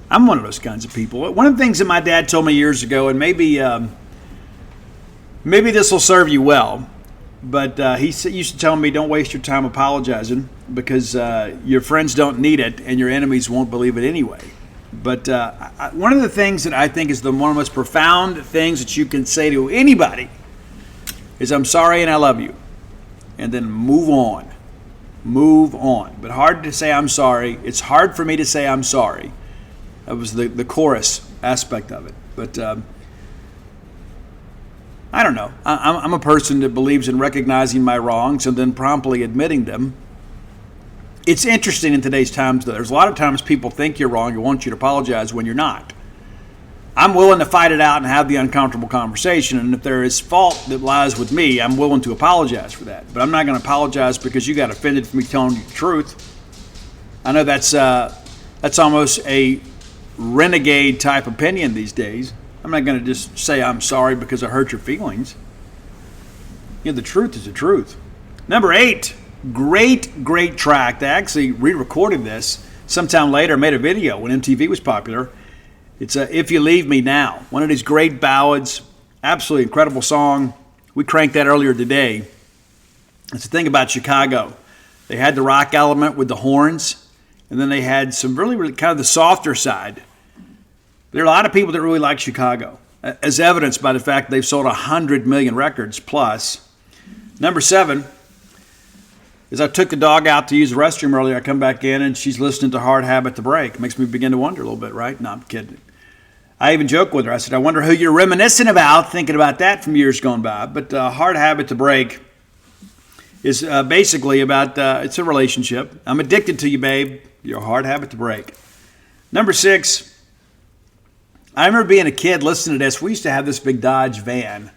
I'm one of those kinds of people. One of the things that my dad told me years ago, and maybe this will serve you well, but he used to tell me, don't waste your time apologizing because your friends don't need it and your enemies won't believe it anyway. But one of the things that I think is one of the most profound things that you can say to anybody is, I'm sorry and I love you. And then move on. Move on. But hard to say I'm sorry. It's hard for me to say I'm sorry. That was the chorus aspect of it. But I don't know. I'm a person that believes in recognizing my wrongs and then promptly admitting them. It's interesting in today's times, though. There's a lot of times people think you're wrong and want you to apologize when you're not. I'm willing to fight it out and have the uncomfortable conversation, and if there is fault that lies with me, I'm willing to apologize for that. But I'm not going to apologize because you got offended for me telling you the truth. I know that's almost a renegade type opinion these days. I'm not going to just say I'm sorry because I hurt your feelings. You know, the truth is the truth. Number 8. Great track. They actually re-recorded this sometime later, made a video when MTV was popular. It's If You Leave Me Now, one of these great ballads, absolutely incredible song. We cranked that earlier today. It's the thing about Chicago. They had the rock element with the horns, and then they had some really kind of the softer side. There are a lot of people that really like Chicago, as evidenced by the fact they've sold 100 million records plus. Number 7. As I took the dog out to use the restroom earlier, I come back in and she's listening to Hard Habit to Break. Makes me begin to wonder a little bit, right? No, I'm kidding. I even joked with her. I said, I wonder who you're reminiscing about, thinking about that from years gone by. But Hard Habit to Break is basically about, it's a relationship. I'm addicted to you, babe. You're a hard habit to break. Number 6, I remember being a kid listening to this. We used to have this big Dodge van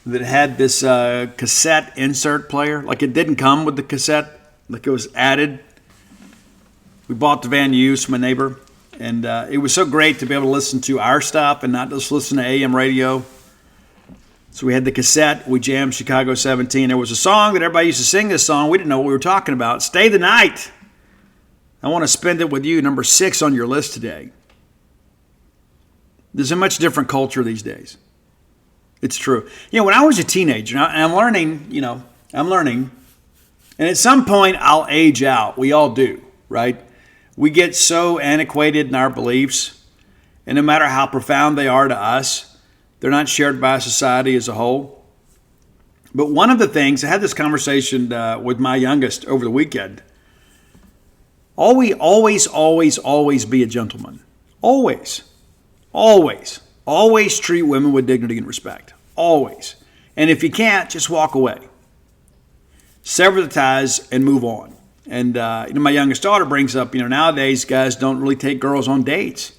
that had this cassette insert player. Like it didn't come with the cassette, like it was added. We bought the van used from a neighbor, and it was so great to be able to listen to our stuff and not just listen to AM radio. So we had the cassette. We jammed Chicago 17. There was a song that everybody used to sing this song. We didn't know what we were talking about. Stay the Night. I want to spend it with you. Number 6 on your list today. There's a much different culture these days. It's true. You know, when I was a teenager, and I'm learning, and at some point I'll age out. We all do, right? We get so antiquated in our beliefs, and no matter how profound they are to us, they're not shared by society as a whole. But one of the things, I had this conversation with my youngest over the weekend. Always be a gentleman. Always treat women with dignity and respect. Always. And if you can't, just walk away. Sever the ties and move on. And my youngest daughter brings up, nowadays guys don't really take girls on dates.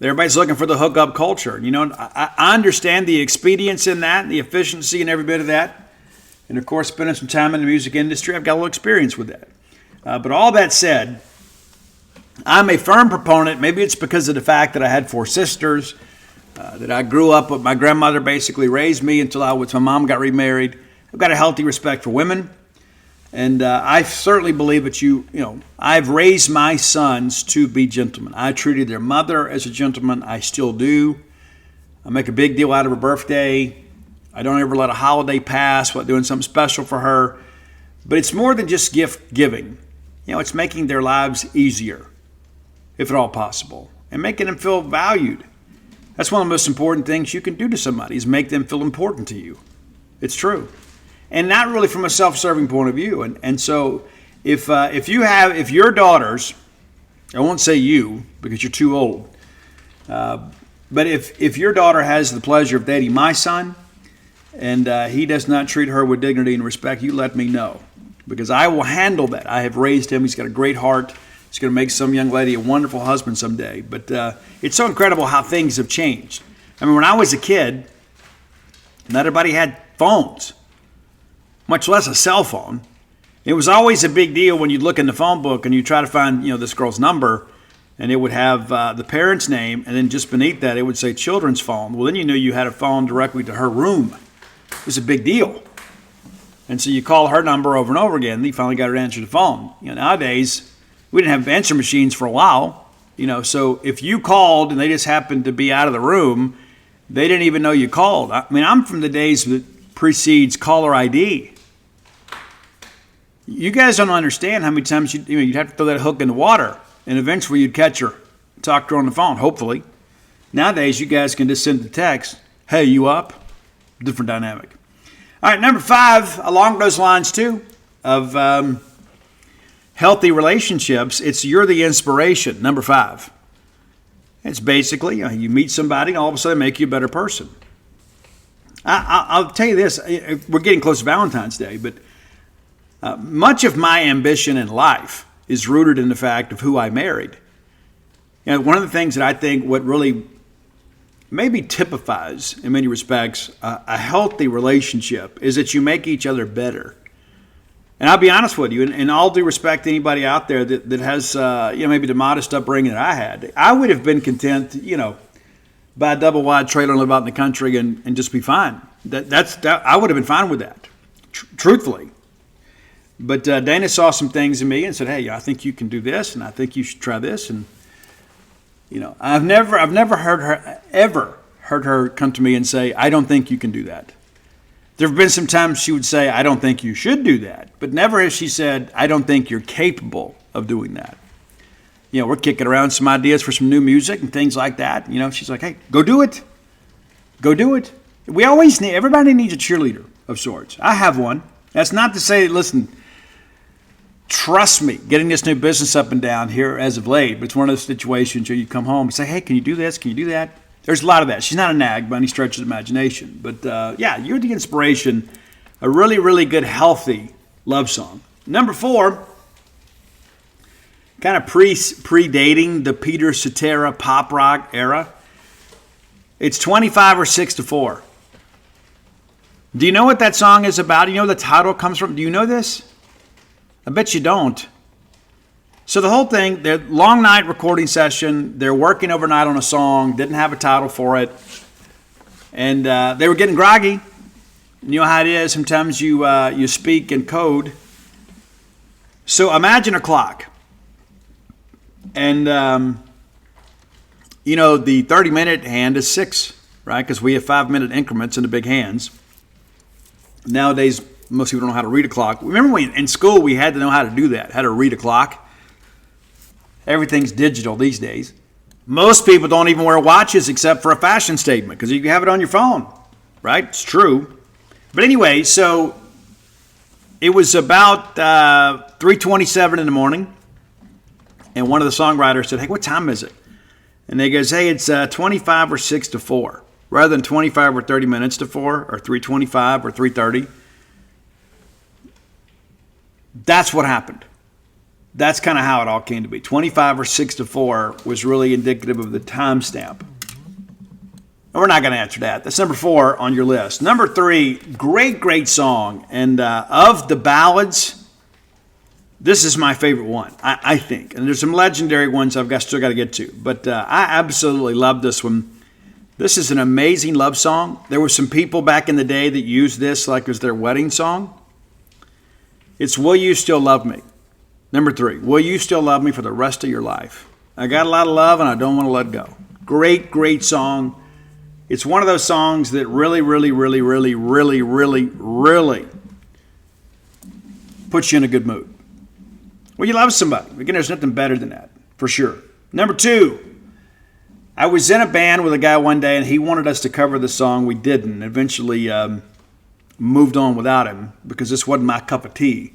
Everybody's looking for the hookup culture. I understand the expedience in that, the efficiency and every bit of that. And of course, spending some time in the music industry, I've got a little experience with that. But all that said, I'm a firm proponent. Maybe it's because of the fact that I had 4 sisters, that I grew up with my grandmother basically raised me until my mom got remarried. I've got a healthy respect for women. And I certainly believe that I've raised my sons to be gentlemen. I treated their mother as a gentleman. I still do. I make a big deal out of her birthday. I don't ever let a holiday pass without doing something special for her. But it's more than just gift giving. It's making their lives easier, if at all possible, and making them feel valued. That's one of the most important things you can do to somebody is make them feel important to you. It's true. And not really from a self-serving point of view. And so if your daughters, I won't say you because you're too old, but if your daughter has the pleasure of dating my son and he does not treat her with dignity and respect, you let me know because I will handle that. I have raised him. He's got a great heart. He's going to make some young lady a wonderful husband someday. But it's so incredible how things have changed. I mean, when I was a kid, not everybody had phones, much less a cell phone. It was always a big deal when you'd look in the phone book and you try to find, this girl's number, and it would have the parent's name, and then just beneath that it would say children's phone. Well, then you knew you had a phone directly to her room. It was a big deal. And so you call her number over and over again, and you finally got her to answer the phone. Nowadays, we didn't have answer machines for a while. So if you called and they just happened to be out of the room, they didn't even know you called. I mean, I'm from the days that precedes caller ID. You guys don't understand how many times you'd have to throw that hook in the water, and eventually you'd catch her, talk to her on the phone, hopefully. Nowadays, you guys can just send the text, hey, you up? Different dynamic. All right, number 5, along those lines too, of healthy relationships, it's you're the inspiration, number 5. It's basically, you meet somebody and all of a sudden make you a better person. I'll tell you this, we're getting close to Valentine's Day, but much of my ambition in life is rooted in the fact of who I married. One of the things that I think what really maybe typifies, in many respects, a healthy relationship is that you make each other better. And I'll be honest with you, and all due respect to anybody out there that has, maybe the modest upbringing that I had, I would have been content, buy a double-wide trailer and live out in the country and just be fine. I would have been fine with that, truthfully. But Dana saw some things in me and said, hey, I think you can do this, and I think you should try this. And, I've never heard her come to me and say, I don't think you can do that. There have been some times she would say, I don't think you should do that. But never has she said, I don't think you're capable of doing that. We're kicking around some ideas for some new music and things like that. She's like, hey, go do it. Go do it. Everybody needs a cheerleader of sorts. I have one. That's not to say, listen, trust me, getting this new business up and down here as of late, but it's one of those situations where you come home and say, hey, can you do this? Can you do that? There's a lot of that. She's not a nag by any stretch of the imagination. But you're the inspiration. A really, really good, healthy love song. Number 4, kind of predating the Peter Cetera pop rock era. It's 25 or 6 to 4. Do you know what that song is about? Do you know where the title comes from? Do you know this? I bet you don't. So the whole thing, their long night recording session, they're working overnight on a song, didn't have a title for it, and they were getting groggy. You know how it is, sometimes you speak in code. So imagine a clock. And, the 30-minute hand is 6, right? Because we have 5-minute increments in the big hands. Nowadays, most people don't know how to read a clock. Remember when in school we had to know how to do that, how to read a clock? Everything's digital these days. Most people don't even wear watches except for a fashion statement because you can have it on your phone, right? It's true. But anyway, so it was about 3:27 in the morning, and one of the songwriters said, hey, what time is it? And they goes, hey, it's 25 or 6 to 4. rather than 25 or 30 minutes to 4 or 3:25 or 3:30. That's what happened. That's kind of how it all came to be. 25 or 6 to 4 was really indicative of the timestamp. And we're not going to answer that. That's number 4 on your list. Number 3, great song. And of the ballads, this is my favorite one, I think. And there's some legendary ones still got to get to. But I absolutely love this one. This is an amazing love song. There were some people back in the day that used this like it was their wedding song. It's Will You Still Love Me? Number 3, Will You Still Love Me for the Rest of Your Life? I got a lot of love and I don't want to let go. Great song. It's one of those songs that really puts you in a good mood. Well, you love somebody. Again, there's nothing better than that, for sure. Number 2, I was in a band with a guy one day and he wanted us to cover the song. We didn't. Eventually moved on without him because this wasn't my cup of tea.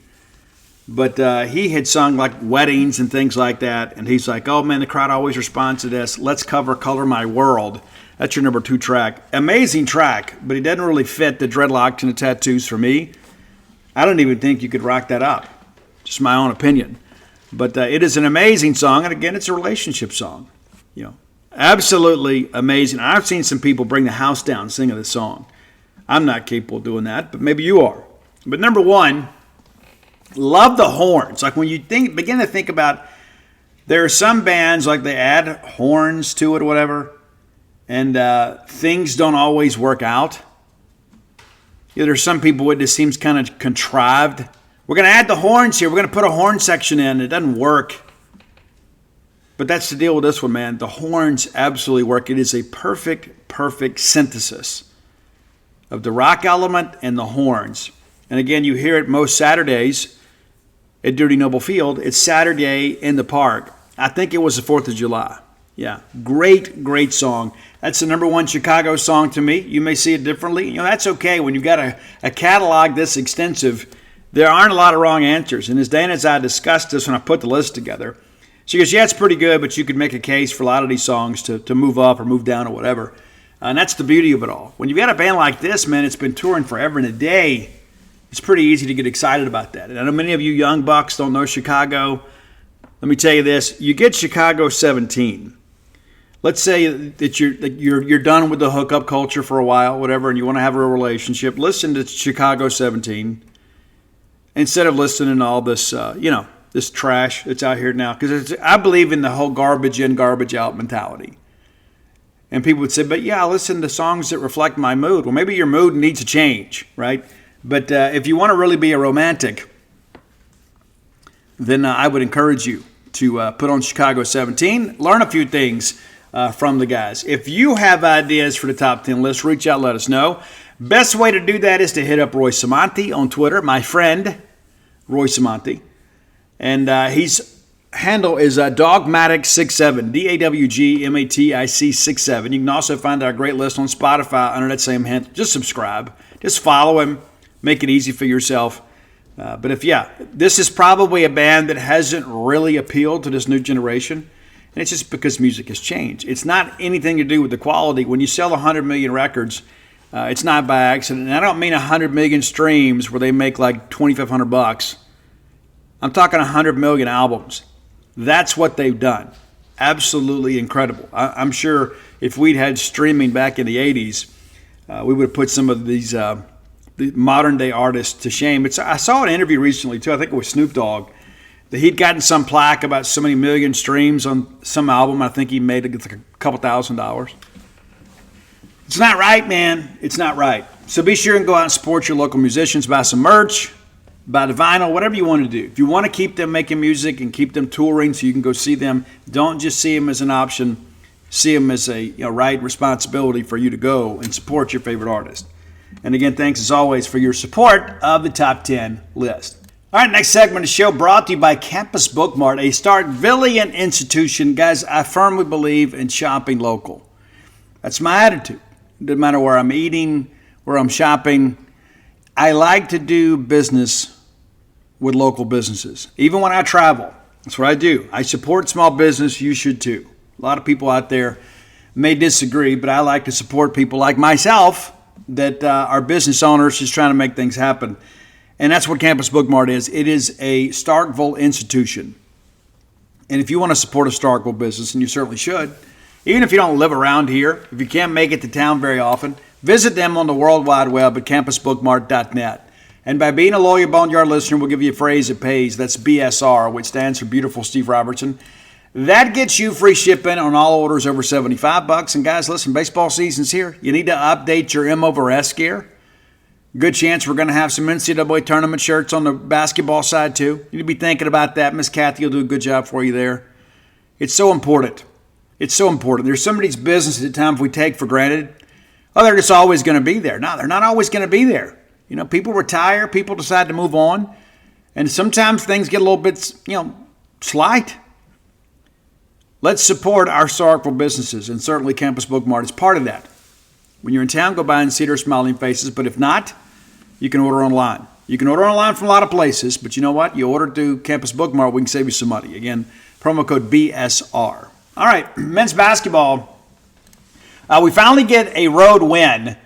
But he had sung like weddings and things like that. And he's like, oh man, the crowd always responds to this. Let's cover Color My World. That's your number 2 track. Amazing track, but it doesn't really fit the dreadlocks and the tattoos for me. I don't even think you could rock that up. Just my own opinion. But it is an amazing song. And again, it's a relationship song. Absolutely amazing. I've seen some people bring the house down singing this song. I'm not capable of doing that, but maybe you are. But number 1, love the horns. Like when you begin to think about, there are some bands like they add horns to it or whatever, and things don't always work out. There's some people it just seems kind of contrived. We're going to add the horns here. We're going to put a horn section in. It doesn't work. But that's the deal with this one, man. The horns absolutely work. It is a perfect synthesis of the rock element and the horns. And again, you hear it most Saturdays at Dirty Noble Field. It's Saturday in the park. I think it was the 4th of July. Yeah, great song. That's the number 1 Chicago song to me. You may see it differently. That's okay. When you've got a catalog this extensive, there aren't a lot of wrong answers. And as Dana and I discussed this when I put the list together, she goes, yeah, it's pretty good, but you could make a case for a lot of these songs to move up or move down or whatever. And that's the beauty of it all. When you've got a band like this, man, it's been touring forever and a day, it's pretty easy to get excited about that. And I know many of you young bucks don't know Chicago. Let me tell you this. You get Chicago 17. Let's say that you're done with the hookup culture for a while, whatever, and you want to have a real relationship. Listen to Chicago 17 instead of listening to all this, this trash that's out here now. Because I believe in the whole garbage in, garbage out mentality. And people would say, but yeah, I listen to songs that reflect my mood. Well, maybe your mood needs a change, right? But if you want to really be a romantic, then I would encourage you to put on Chicago 17. Learn a few things from the guys. If you have ideas for the top 10 list, reach out, let us know. Best way to do that is to hit up Roy Samonti on Twitter, my friend, Roy Samonti. And his handle is Dogmatic67, DAWGMATIC67. You can also find our great list on Spotify under that same handle. Just subscribe. Just follow him. Make it easy for yourself. But this is probably a band that hasn't really appealed to this new generation. And it's just because music has changed. It's not anything to do with the quality. When you sell 100 million records, it's not by accident. And I don't mean 100 million streams where they make like $2,500. I'm talking 100 million albums. That's what they've done. Absolutely incredible. I'm sure if we'd had streaming back in the 80s, we would have put some of these the modern-day artists to shame. I saw an interview recently, too. I think it was Snoop Dogg. That he'd gotten some plaque about so many million streams on some album. I think he made like a couple $1,000. It's not right, man. It's not right. So be sure and go out and support your local musicians. Buy some merch, buy the vinyl, whatever you want to do. If you want to keep them making music and keep them touring so you can go see them, don't just see them as an option. See them as a right responsibility for you to go and support your favorite artist. And again, thanks as always for your support of the Top 10 list. All right, next segment of the show brought to you by Campus Bookmart, a Starkvillian institution. Guys, I firmly believe in shopping local. That's my attitude. It doesn't matter where I'm eating, where I'm shopping. I like to do business with local businesses. Even when I travel, that's what I do. I support small business. You should too. A lot of people out there may disagree, but I like to support people like myself that are business owners just trying to make things happen. And that's what Campus Book Mart is. It is a Starkville institution. And if you want to support a Starkville business, and you certainly should, even if you don't live around here, if you can't make it to town very often, visit them on the World Wide Web at campusbookmart.net. And by being a loyal Boneyard listener, we'll give you a phrase that pays. That's BSR, which stands for Beautiful Steve Robertson. That gets you free shipping on all orders over $75. And guys, listen, baseball season's here. You need to update your M over S gear. Good chance we're going to have some NCAA tournament shirts on the basketball side too. You need to be thinking about that. Miss Kathy will do a good job for you there. It's so important. It's so important. There's some of these businesses at times we take for granted. Oh, they're just always going to be there. No, they're not always going to be there. You know, people retire, people decide to move on, and sometimes things get a little bit, slight. Let's support our Starkville businesses, and certainly Campus Book Mart is part of that. When you're in town, go by and see their smiling faces, but if not, you can order online. You can order online from a lot of places, but you know what? You order through Campus Book Mart, we can save you some money. Again, promo code BSR. All right, men's basketball. We finally get a road win,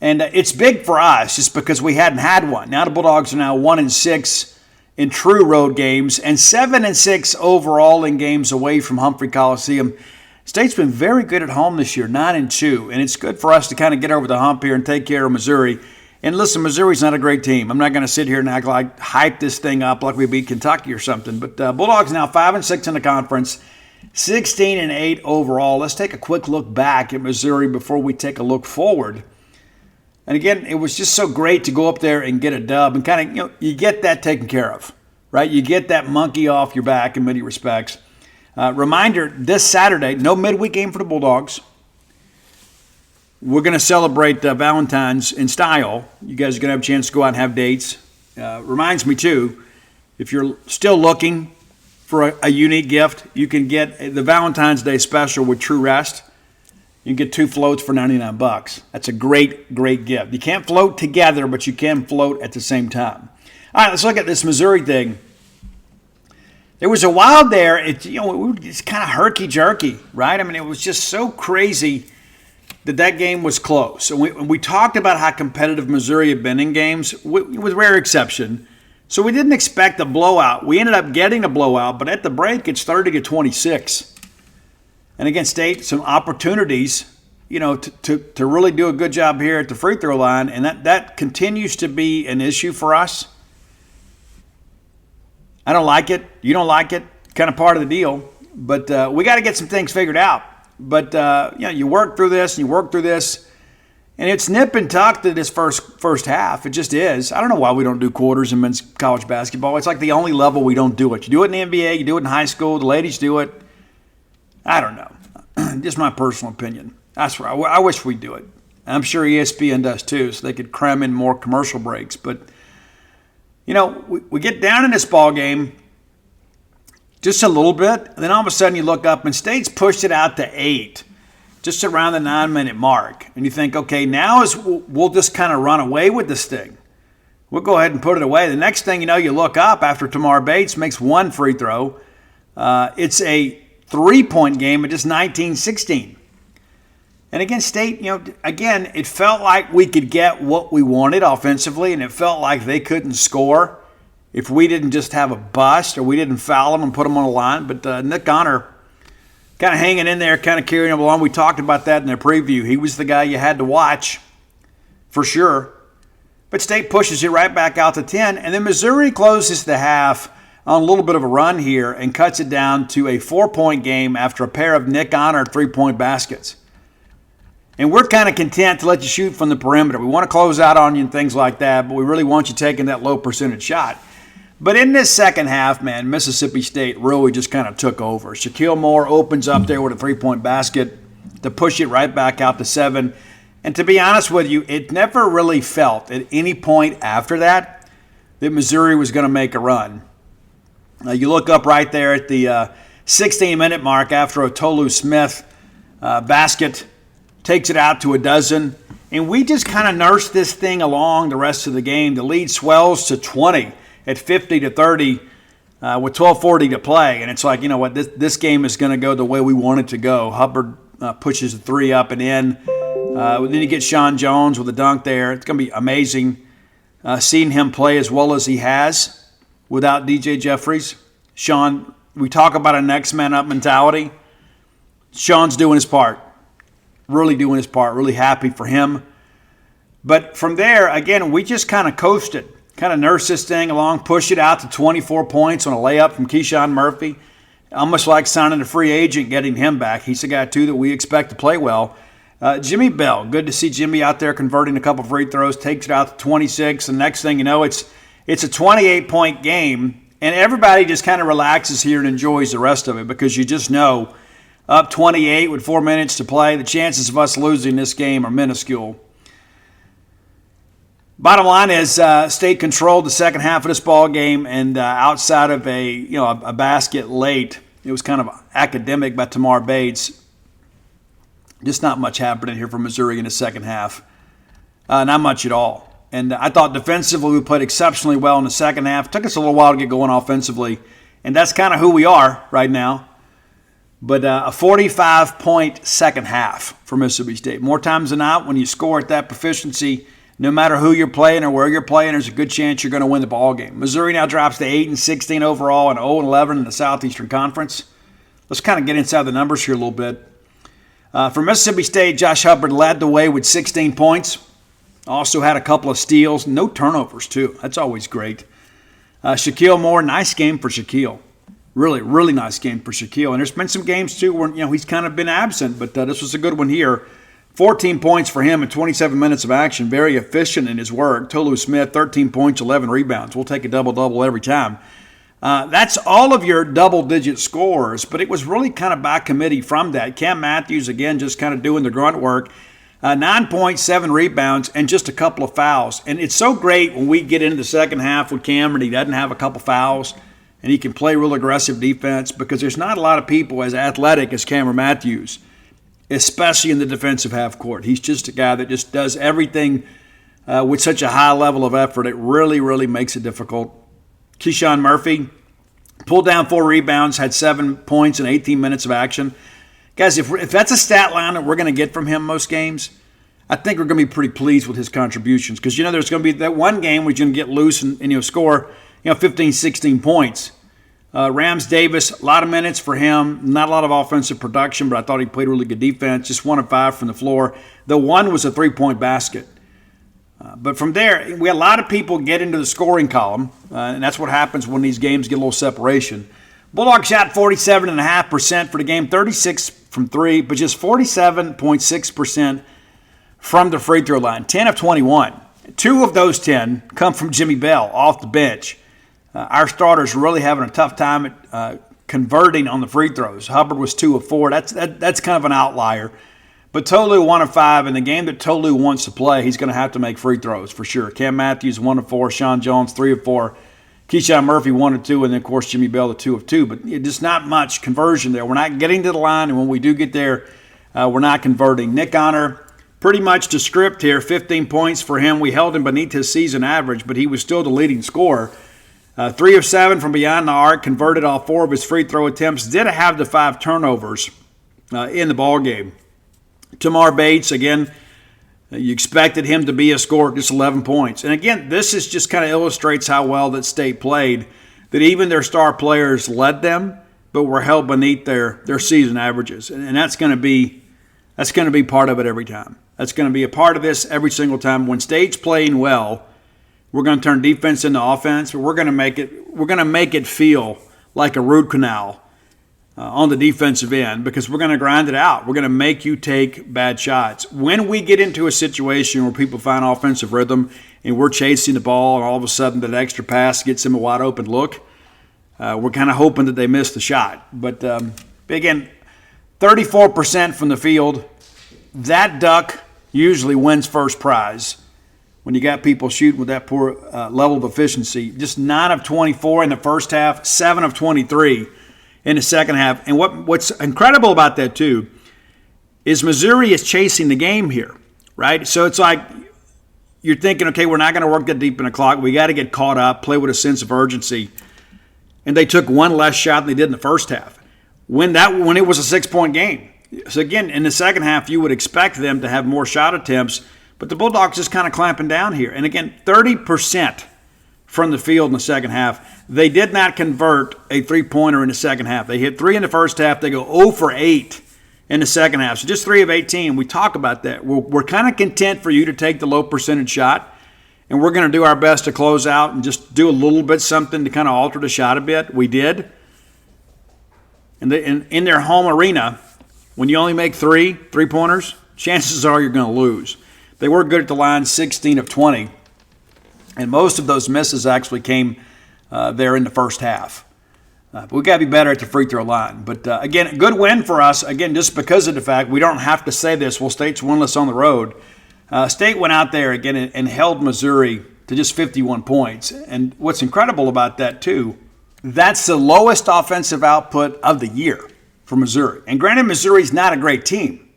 and it's big for us just because we hadn't had one. Now the Bulldogs are now 1-6 in true road games and 7-6 overall in games away from Humphrey Coliseum. State's been very good at home this year, 9-2, and it's good for us to kind of get over the hump here and take care of Missouri. And listen, Missouri's not a great team. I'm not going to sit here and act like hype this thing up like we beat Kentucky or something. But Bulldogs now 5-6 in the conference, 16-8 overall. Let's take a quick look back at Missouri before we take a look forward. And again, it was just so great to go up there and get a dub and kind of, you get that taken care of, right? You get that monkey off your back in many respects. Reminder, this Saturday, no midweek game for the Bulldogs. We're going to celebrate Valentine's in style. You guys are going to have a chance to go out and have dates. Reminds me, too, if you're still looking for a unique gift, you can get the Valentine's Day special with True Rest. You can get 2 floats for $99. That's a great, great gift. You can't float together, but you can float at the same time. All right, let's look at this Missouri thing. There was a while there, it's kind of herky-jerky, right? I mean, it was just so crazy that game was close. And we talked about how competitive Missouri had been in games, with rare exception. So we didn't expect a blowout. We ended up getting a blowout, but at the break, it's 30-26. And again, State, some opportunities, to really do a good job here at the free throw line, and that continues to be an issue for us. I don't like it. You don't like it. Kind of part of the deal. But we got to get some things figured out. But, you work through this and you work through this. And it's nip and tuck to this first half. It just is. I don't know why we don't do quarters in men's college basketball. It's like the only level we don't do it. You do it in the NBA. You do it in high school. The ladies do it. I don't know. Just my personal opinion. I wish we'd do it. I'm sure ESPN does too, so they could cram in more commercial breaks. But, we get down in this ball game just a little bit, and then all of a sudden you look up and State's pushed it out to 8, just around the 9-minute mark. And you think, okay, now we'll just kind of run away with this thing. We'll go ahead and put it away. The next thing you know, you look up after Tamar Bates makes 1 free throw. It's a 3-point game at just 19-16. And again, State, it felt like we could get what we wanted offensively, and it felt like they couldn't score if we didn't just have a bust or we didn't foul them and put them on the line. But Nick Honor kind of hanging in there, kind of carrying them along. We talked about that in the preview. He was the guy you had to watch for sure. But State pushes it right back out to 10, and then Missouri closes the half on a little bit of a run here and cuts it down to a 4-point game after a pair of Nick Honor 3-point baskets. And we're kind of content to let you shoot from the perimeter. We want to close out on you and things like that, but we really want you taking that low percentage shot. But in this second half, man, Mississippi State really just kind of took over. Shaquille Moore opens up there with a 3-point basket to push it right back out to 7. And to be honest with you, it never really felt at any point after that Missouri was going to make a run. You look up right there at the 16-minute mark after a Tolu Smith basket, takes it out to a dozen. And we just kind of nursed this thing along the rest of the game. The lead swells to 20 at 50-30 with 12:40 to play. And it's like, this game is going to go the way we want it to go. pushes the three up and in. Then you get Sean Jones with a dunk there. It's going to be amazing seeing him play as well as he has without DJ Jeffries. Sean, we talk about a next man up mentality. Sean's doing his part. Really doing his part. Really happy for him. But from there, again, we just kind of coasted. Kind of nursed this thing along, pushed it out to 24 points on a layup from Keyshawn Murphy. Almost like signing a free agent, getting him back. He's a guy, too, that we expect to play well. Jimmy Bell, good to see Jimmy out there converting a couple free throws, takes it out to 26. And next thing you know, it's a 28-point game. And everybody just kind of relaxes here and enjoys the rest of it because you just know up 28 with 4 minutes to play, the chances of us losing this game are minuscule. Bottom line is State controlled the second half of this ball game, and outside of a basket late, it was kind of academic by Tamar Bates. Just not much happening here for Missouri in the second half. Not much at all. And I thought defensively we played exceptionally well in the second half. It took us a little while to get going offensively, and that's kind of who we are right now. But a 45-point second half for Mississippi State. More times than not, when you score at that proficiency, no matter who you're playing or where you're playing, there's a good chance you're going to win the ball game. Missouri now drops to 8-16 overall and 0-11 in the Southeastern Conference. Let's kind of get inside the numbers here a little bit. For Mississippi State, Josh Hubbard led the way with 16 points. Also had a couple of steals. No turnovers, too. That's always great. Shaquille Moore, nice game for Shaquille. Really, really nice game for Shaquille. And there's been some games, too, where he's kind of been absent, but this was a good one here. 14 points for him in 27 minutes of action. Very efficient in his work. Tolu Smith, 13 points, 11 rebounds. We'll take a double-double every time. That's all of your double-digit scores, but it was really kind of by committee from that. Cam Matthews, again, just kind of doing the grunt work. 9.7 rebounds and just a couple of fouls. And it's so great when we get into the second half with Cam and he doesn't have a couple fouls and he can play real aggressive defense because there's not a lot of people as athletic as Cameron Matthews, especially in the defensive half court. He's just a guy that just does everything with such a high level of effort. It really, really makes it difficult. Keyshawn Murphy pulled down 4 rebounds, had 7 points in 18 minutes of action. Guys, if that's a stat line that we're going to get from him most games, I think we're going to be pretty pleased with his contributions because, there's going to be that one game where he's going to get loose and score, 15, 16 points. Rams Davis, a lot of minutes for him. Not a lot of offensive production, but I thought he played really good defense. Just 1 of 5 from the floor. The one was a 3-point basket. But from there, we had a lot of people get into the scoring column, and that's what happens when these games get a little separation. Bulldog shot 47.5% for the game, 36 from 3, but just 47.6% from the free throw line, 10 of 21. 2 of those 10 come from Jimmy Bell off the bench. Our starters really having a tough time at converting on the free throws. Hubbard was 2 of 4. That's kind of an outlier. But Tolu 1 of 5. In the game that Tolu wants to play, he's going to have to make free throws for sure. Cam Matthews 1 of 4. Sean Jones 3 of 4. Keyshawn Murphy 1 of 2. And then, of course, Jimmy Bell the 2 of 2. But just not much conversion there. We're not getting to the line. And when we do get there, we're not converting. Nick Honor, pretty much to script here. 15 points for him. We held him beneath his season average, but he was still the leading scorer. 3 of 7 from beyond the arc, converted all 4 of his free throw attempts. Did have the 5 turnovers in the ball game. Tamar Bates, again, you expected him to be a scorer, just 11 points. And again, this is just kind of illustrates how well that State played, that even their star players led them, but were held beneath their season averages. And that's going to be part of it every time. That's going to be a part of this every single time. When State's playing well, we're going to turn defense into offense, but we're going to make it feel like a root canal on the defensive end because we're going to grind it out. We're going to make you take bad shots. When we get into a situation where people find offensive rhythm and we're chasing the ball and all of a sudden that extra pass gets them a wide open look, we're kind of hoping that they miss the shot. But again, 34% from the field. That duck usually wins first prize. When you got people shooting with that poor level of efficiency. Just 9 of 24 in the first half, 7 of 23 in the second half. And what's incredible about that, too, is Missouri is chasing the game here, right? So it's like you're thinking, okay, we're not going to work that deep in the clock. We got to get caught up, play with a sense of urgency. And they took 1 less shot than they did in the first half when it was a 6-point game. So again, in the second half, you would expect them to have more shot attempts, but the Bulldogs just kind of clamping down here. And again, 30% from the field in the second half. They did not convert a three-pointer in the second half. They hit 3 in the first half. They go 0 for 8 in the second half. So just 3 of 18. We talk about that. We're kind of content for you to take the low percentage shot, and we're going to do our best to close out and just do a little bit something to kind of alter the shot a bit. We did. And in their home arena, when you only make 3 three-pointers, chances are you're going to lose. They were good at the line, 16 of 20. And most of those misses actually came there in the first half. But we got to be better at the free throw line. But again, a good win for us. Again, just because of the fact we don't have to say this. Well, State's winless on the road. State went out there again and held Missouri to just 51 points. And what's incredible about that, too, that's the lowest offensive output of the year for Missouri. And granted, Missouri's not a great team.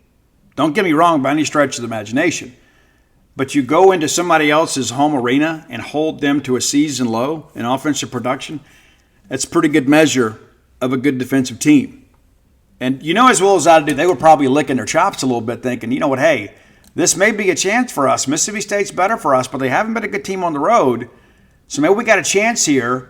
Don't get me wrong by any stretch of the imagination. But you go into somebody else's home arena and hold them to a season low in offensive production, that's a pretty good measure of a good defensive team. And you know as well as I do, they were probably licking their chops a little bit thinking, you know what, hey, this may be a chance for us. Mississippi State's better for us, but they haven't been a good team on the road. So maybe we got a chance here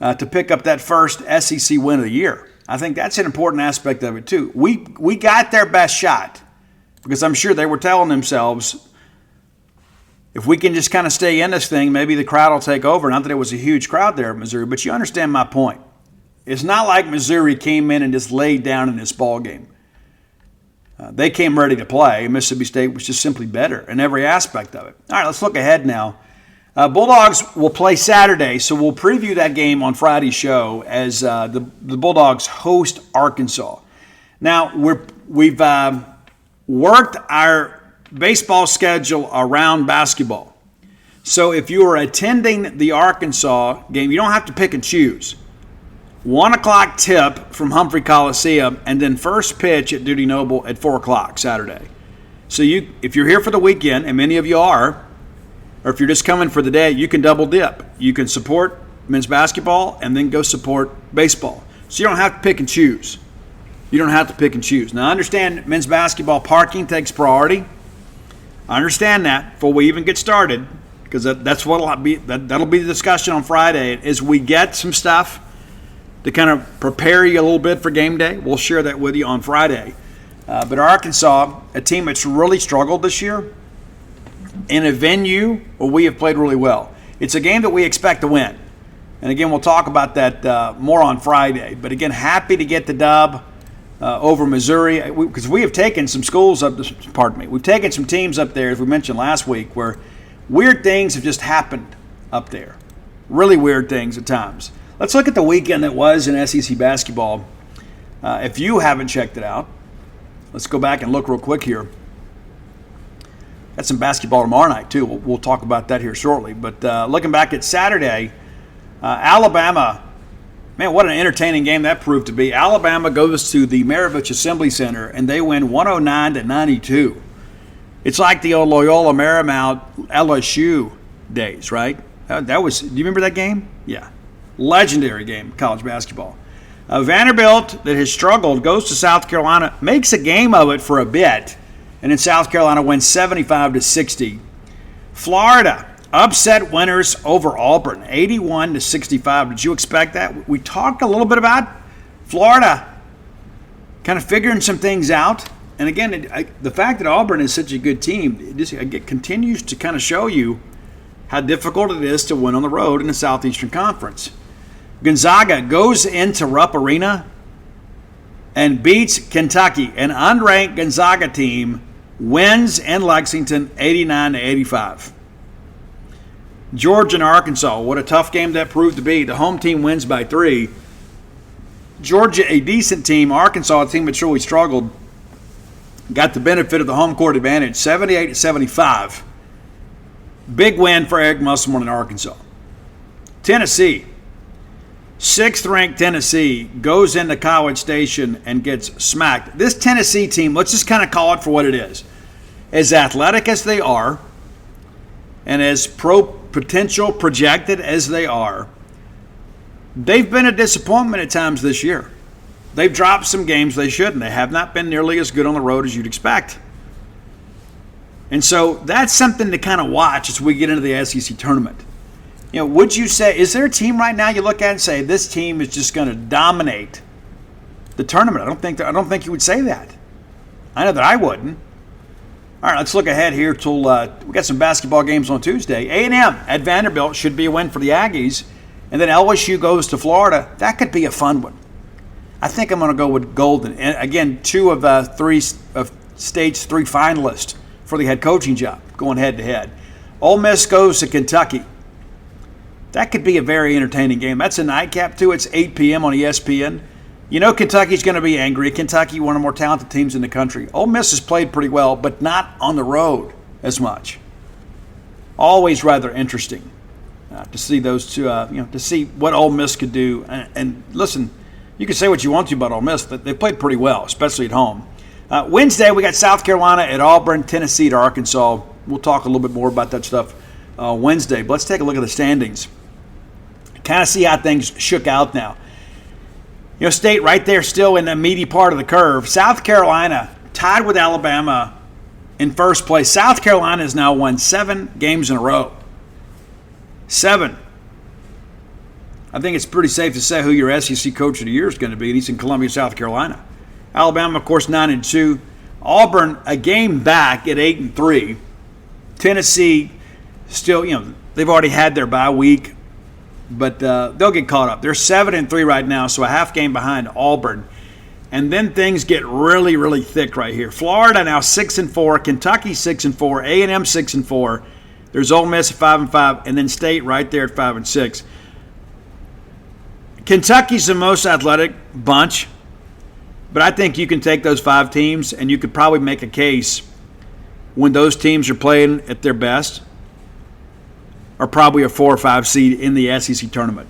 to pick up that first SEC win of the year. I think that's an important aspect of it too. We got their best shot because I'm sure they were telling themselves, if we can just kind of stay in this thing, maybe the crowd will take over. Not that it was a huge crowd there at Missouri, but you understand my point. It's not like Missouri came in and just laid down in this ball game. They came ready to play. Mississippi State was just simply better in every aspect of it. All right, let's look ahead now. Bulldogs will play Saturday, so we'll preview that game on Friday's show as the Bulldogs host Arkansas. Now, we've worked our baseball schedule around basketball. So if you are attending the Arkansas game, you don't have to pick and choose. 1 o'clock tip from Humphrey Coliseum, and then first pitch at Dudy Noble at 4 o'clock Saturday. So if you're here for the weekend, and many of you are, or if you're just coming for the day, you can double dip. You can support men's basketball and then go support baseball. So you don't have to pick and choose. You don't have to pick and choose. Now, I understand men's basketball parking takes priority. I understand that before we even get started, because that's what'll be. That'll be the discussion on Friday. Is we get some stuff to kind of prepare you a little bit for game day. We'll share that with you on Friday. But Arkansas, a team that's really struggled this year, in a venue where we have played really well. It's a game that we expect to win. And again, we'll talk about that more on Friday. But again, happy to get the dub over Missouri, because we have taken some schools up, we've taken some teams up there, as we mentioned last week, where weird things have just happened up there. Really weird things at times. Let's look at the weekend that was in SEC basketball. If you haven't checked it out, let's go back and look real quick here. Got some basketball tomorrow night, too. We'll talk about that here shortly. But looking back at Saturday, Alabama, man, what an entertaining game that proved to be. Alabama goes to the Maravich Assembly Center, and they win 109-92. It's like the old Loyola Marymount LSU days, right? That was. Do you remember that game? Yeah. Legendary game, college basketball. Vanderbilt, that has struggled, goes to South Carolina, makes a game of it for a bit, and then South Carolina wins 75-60. Florida, upset winners over Auburn, 81-65. Did you expect that? We talked a little bit about Florida kind of figuring some things out. And again, the fact that Auburn is such a good team, it continues to kind of show you how difficult it is to win on the road in the Southeastern Conference. Gonzaga goes into Rupp Arena and beats Kentucky. An unranked Gonzaga team wins in Lexington 89-85. Georgia and Arkansas, what a tough game that proved to be. The home team wins by 3. Georgia, a decent team. Arkansas, a team that really struggled, got the benefit of the home court advantage, 78-75. Big win for Eric Musselman in Arkansas. Tennessee, 6th-ranked Tennessee, goes into College Station and gets smacked. This Tennessee team, let's just kind of call it for what it is. As athletic as they are, and as potential projected as they are, they've been a disappointment at times this year. they've dropped some games they shouldn't. They have not been nearly as good on the road as you'd expect. And so that's something to kind of watch as we get into the SEC tournament. Would you say, is there a team right now you look at and say, this team is just going to dominate the tournament? I don't think you would say that. I know that I wouldn't. All right, let's look ahead here till we got some basketball games on Tuesday. A&M at Vanderbilt should be a win for the Aggies. And then LSU goes to Florida. That could be a fun one. I think I'm going to go with Golden. And again, 2 of 3 of State's 3 finalists for the head coaching job going head-to-head. Ole Miss goes to Kentucky. That could be a very entertaining game. That's a nightcap, too. It's 8 p.m. on ESPN. Kentucky's going to be angry. Kentucky, one of the more talented teams in the country. Ole Miss has played pretty well, but not on the road as much. Always rather interesting to see those two, to see what Ole Miss could do. And listen, you can say what you want to about Ole Miss, but they played pretty well, especially at home. Wednesday, we got South Carolina at Auburn, Tennessee at Arkansas. We'll talk a little bit more about that stuff Wednesday. But let's take a look at the standings. Kind of see how things shook out now. State right there still in the meaty part of the curve. South Carolina tied with Alabama in first place. South Carolina has now won 7 games in a row. 7. I think it's pretty safe to say who your SEC Coach of the Year is going to be, and he's in Columbia, South Carolina. Alabama, of course, 9-2. Auburn, a game back at 8-3. Tennessee, still, they've already had their bye week, but they'll get caught up. They're 7-3 right now, so a half game behind Auburn. And then things get really, really thick right here. Florida now 6-4, Kentucky 6-4, A&M 6-4. There's Ole Miss at 5-5, and then State right there at 5-6. Kentucky's the most athletic bunch, but I think you can take those 5 teams, and you could probably make a case when those teams are playing at their best, are probably a 4 or 5 seed in the SEC tournament.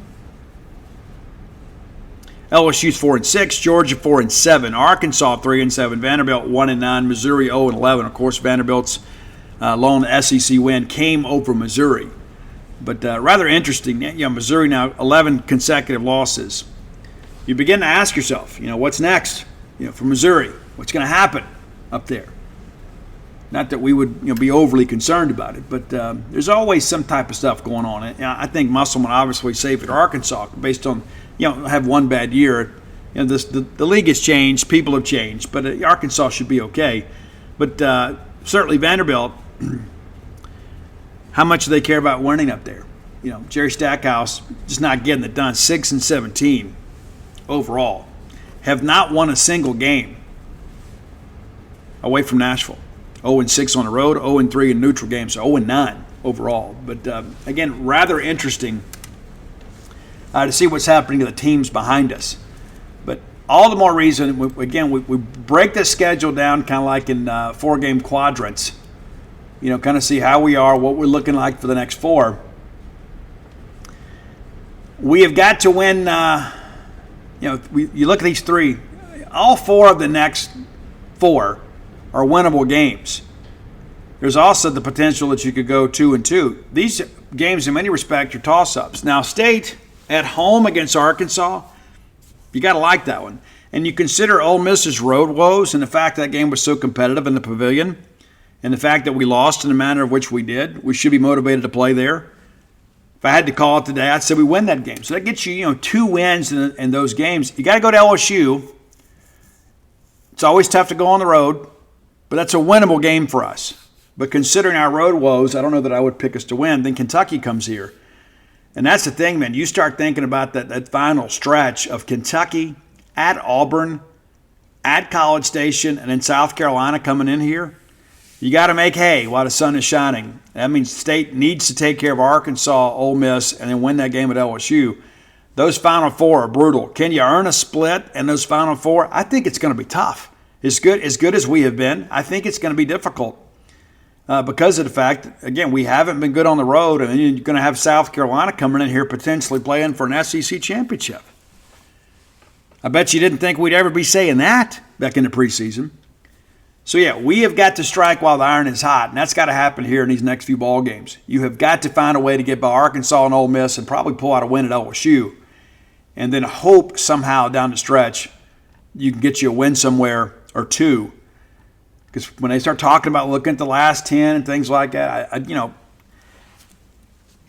LSU's 4-6, Georgia 4-7, Arkansas 3-7, Vanderbilt 1-9, Missouri 0-11. Of course, Vanderbilt's lone SEC win came over Missouri, but rather interesting. Missouri now 11 consecutive losses. You begin to ask yourself, what's next? For Missouri, what's going to happen up there? Not that we would be overly concerned about it, but there's always some type of stuff going on. I think Musselman obviously safe at Arkansas based on have one bad year. The league has changed, people have changed, but Arkansas should be okay. But certainly Vanderbilt, how much do they care about winning up there? Jerry Stackhouse just not getting it done. 6-17 overall, have not won a single game away from Nashville. 0-6 on the road, 0-3 in neutral games, so 0-9 overall. But again, rather interesting to see what's happening to the teams behind us. But all the more reason, we break the schedule down kind of like in 4-game quadrants. Kind of see how we are, what we're looking like for the next 4. We have got to win. You look at these 3. All 4 of the next 4 are winnable games. There's also the potential that you could go 2-2. These games, in many respects, are toss-ups. Now, State at home against Arkansas, you got to like that one. And you consider Ole Miss's road woes and the fact that game was so competitive in the Pavilion, and the fact that we lost in the manner of which we did. We should be motivated to play there. If I had to call it today, I'd say we win that game. So that gets you, 2 wins in those games. You got to go to LSU. It's always tough to go on the road, but that's a winnable game for us. But considering our road woes, I don't know that I would pick us to win. Then Kentucky comes here. And that's the thing, man. You start thinking about that final stretch of Kentucky, at Auburn, at College Station, and then South Carolina coming in here. You got to make hay while the sun is shining. That means State needs to take care of Arkansas, Ole Miss, and then win that game at LSU. Those Final 4 are brutal. Can you earn a split in those Final 4? I think it's going to be tough. As good as we have been, I think it's going to be difficult because of the fact, again, we haven't been good on the road, and you're going to have South Carolina coming in here potentially playing for an SEC championship. I bet you didn't think we'd ever be saying that back in the preseason. So, yeah, we have got to strike while the iron is hot, and that's got to happen here in these next few ball games. You have got to find a way to get by Arkansas and Ole Miss and probably pull out a win at LSU, and then hope somehow down the stretch you can get you a win somewhere or two. Because when they start talking about looking at the last 10 and things like that,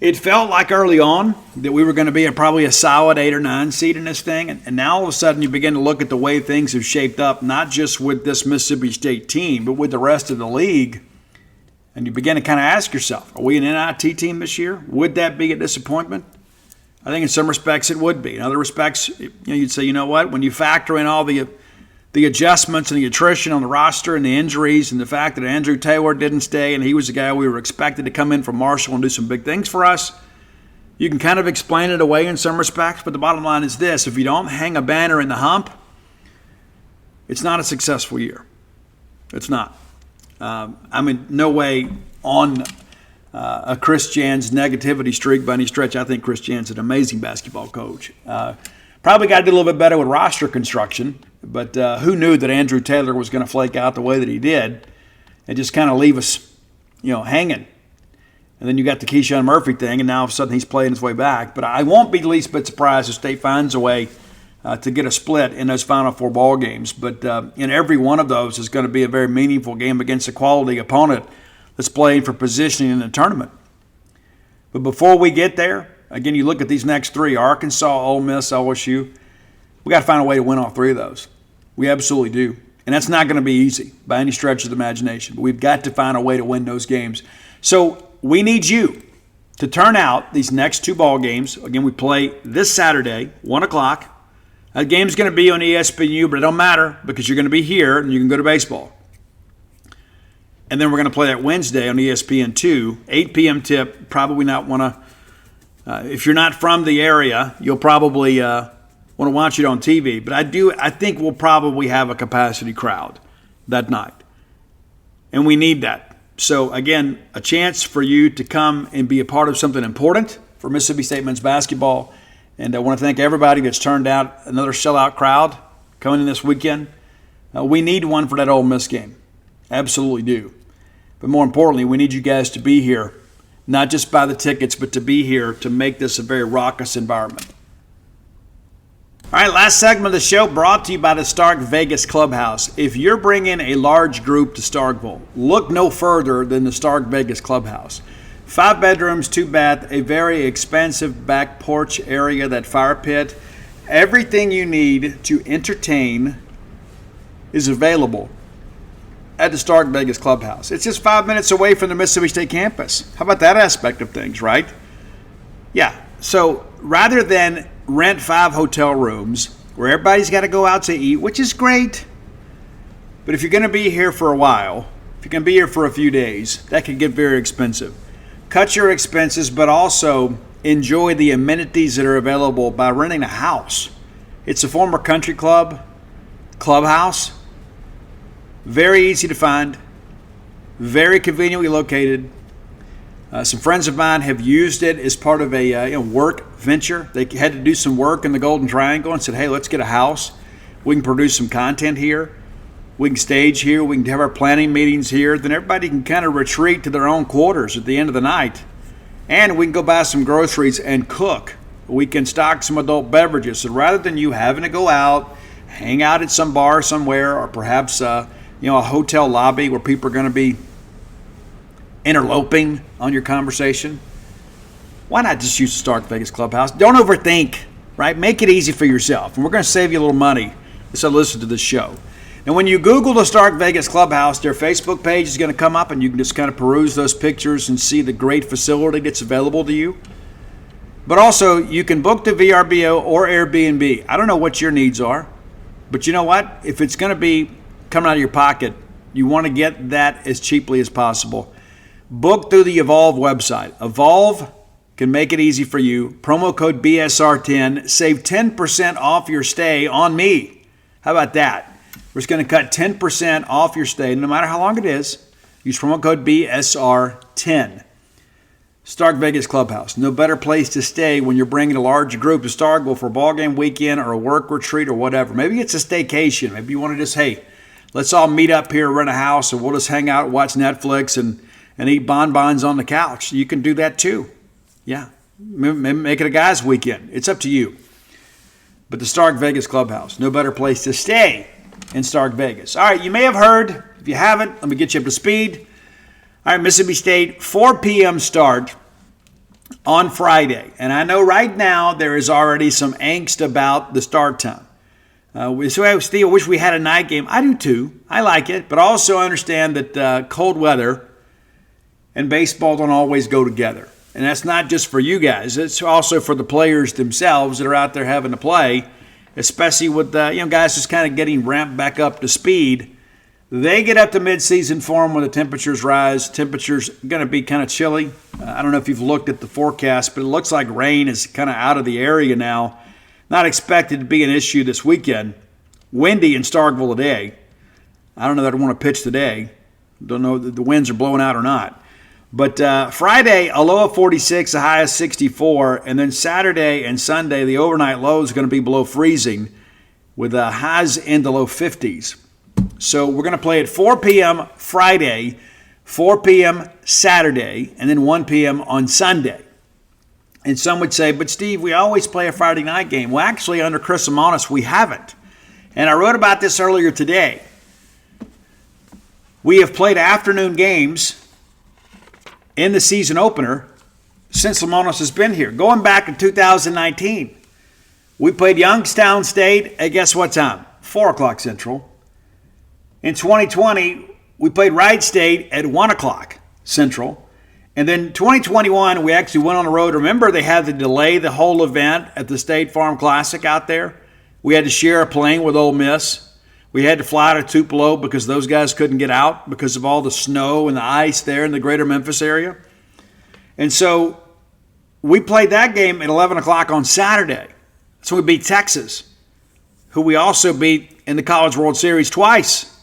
it felt like early on that we were going to be probably a solid 8 or 9 seed in this thing. And now all of a sudden you begin to look at the way things have shaped up, not just with this Mississippi State team, but with the rest of the league. And you begin to kind of ask yourself, are we an NIT team this year? Would that be a disappointment? I think in some respects it would be. In other respects, you'd say, you know what? When you factor in all the adjustments and the attrition on the roster and the injuries and the fact that Andrew Taylor didn't stay and he was the guy we were expected to come in from Marshall and do some big things for us, you can kind of explain it away in some respects. But the bottom line is this: if you don't hang a banner in the hump, it's not a successful year. It's not. No way on a Chris Jan's negativity streak by any stretch. I think Chris Jan's an amazing basketball coach. Probably got to do a little bit better with roster construction, but who knew that Andrew Taylor was going to flake out the way that he did and just kind of leave us, hanging. And then you got the Keyshawn Murphy thing, and now all of a sudden he's playing his way back. But I won't be the least bit surprised if State finds a way to get a split in those Final Four ball games. But in every one of those is going to be a very meaningful game against a quality opponent that's playing for positioning in the tournament. But before we get there, again, you look at these next 3, Arkansas, Ole Miss, LSU, we got to find a way to win all 3 of those. We absolutely do. And that's not going to be easy by any stretch of the imagination. But we've got to find a way to win those games. So we need you to turn out these next 2 ball games. Again, we play this Saturday, 1 o'clock. That game's going to be on ESPNU, but it don't matter because you're going to be here and you can go to baseball. And then we're going to play that Wednesday on ESPN2, 8 p.m. tip. Probably not want to, if you're not from the area, you'll probably want to watch it on TV. But I think we'll probably have a capacity crowd that night. And we need that. So, again, a chance for you to come and be a part of something important for Mississippi State men's basketball. And I want to thank everybody that's turned out another sellout crowd coming in this weekend. We need one for that Ole Miss game. Absolutely do. But more importantly, we need you guys to be here, not just buy the tickets, but to be here to make this a very raucous environment. All right, last segment of the show brought to you by the Stark Vegas Clubhouse. If you're bringing a large group to Starkville, look no further than the Stark Vegas Clubhouse. 5 bedrooms, 2 bath, a very expansive back porch area, that fire pit. Everything you need to entertain is available at the Stark Vegas Clubhouse. It's just 5 minutes away from the Mississippi State campus. How about that aspect of things, right? Yeah, so rather than rent 5 hotel rooms where everybody's got to go out to eat, which is great, but if you're going to be here for a while, if you're going to be here for a few days, that can get very expensive. Cut your expenses, but also enjoy the amenities that are available by renting a house. It's a former country club, clubhouse. Very easy to find, very conveniently located. Some friends of mine have used it as part of a work venture. They had to do some work in the Golden Triangle and said, hey, let's get a house. We can produce some content here. We can stage here. We can have our planning meetings here. Then everybody can kind of retreat to their own quarters at the end of the night. And we can go buy some groceries and cook. We can stock some adult beverages. So rather than you having to go out, hang out at some bar somewhere, or perhaps a hotel lobby where people are going to be interloping on your conversation, why not just use the Stark Vegas Clubhouse? Don't overthink, right? Make it easy for yourself. And we're going to save you a little money so listen to this show. And when you Google the Stark Vegas Clubhouse, their Facebook page is going to come up, and you can just kind of peruse those pictures and see the great facility that's available to you. But also, you can book the VRBO or Airbnb. I don't know what your needs are, but you know what? If it's going to be coming out of your pocket, you want to get that as cheaply as possible. Book through the Evolve website. Evolve can make it easy for you. Promo code BSR10. Save 10% off your stay on me. How about that? We're just going to cut 10% off your stay, no matter how long it is. Use promo code BSR10. Stark Vegas Clubhouse. No better place to stay when you're bringing a large group to Starkville for a ball game weekend or a work retreat or whatever. Maybe it's a staycation. Maybe you want to just, hey, let's all meet up here, rent a house, and we'll just hang out, watch Netflix, and eat bonbons on the couch. You can do that too. Yeah. Maybe make it a guy's weekend. It's up to you. but the Stark Vegas Clubhouse. No better place to stay in Stark Vegas. All right, you may have heard. If you haven't, let me get you up to speed. All right, Mississippi State, 4 p.m. start on Friday. And I know right now there is already some angst about the start time. Steve, I wish we had a night game. I do too. I like it. But I also understand that cold weather and baseball don't always go together. And that's not just for you guys. It's also for the players themselves that are out there having to play, especially with guys just kind of getting ramped back up to speed. They get up to midseason form when the temperatures rise. Temperatures going to be kind of chilly. I don't know if you've looked at the forecast, but it looks like rain is kind of out of the area now. Not expected to be an issue this weekend. Windy in Starkville today. I don't know that I want to pitch today. Don't know if the winds are blowing out or not. But Friday, a low of 46, a high of 64. And then Saturday and Sunday, the overnight low is going to be below freezing with highs in the low 50s. So we're going to play at 4 p.m. Friday, 4 p.m. Saturday, and then 1 p.m. on Sunday. And some would say, but Steve, we always play a Friday night game. Well, actually, under Chris Amanis, we haven't. And I wrote about this earlier today. We have played afternoon games in the season opener since Amanis has been here. Going back to 2019, we played Youngstown State at guess what time? 4 o'clock Central. In 2020, we played Wright State at 1 o'clock Central. And then 2021, we actually went on the road. Remember, they had to delay the whole event at the State Farm Classic out there. We had to share a plane with Ole Miss. We had to fly to Tupelo because those guys couldn't get out because of all the snow and the ice there in the greater Memphis area. And so we played that game at 11 o'clock on Saturday. So we beat Texas, who we also beat in the College World Series twice.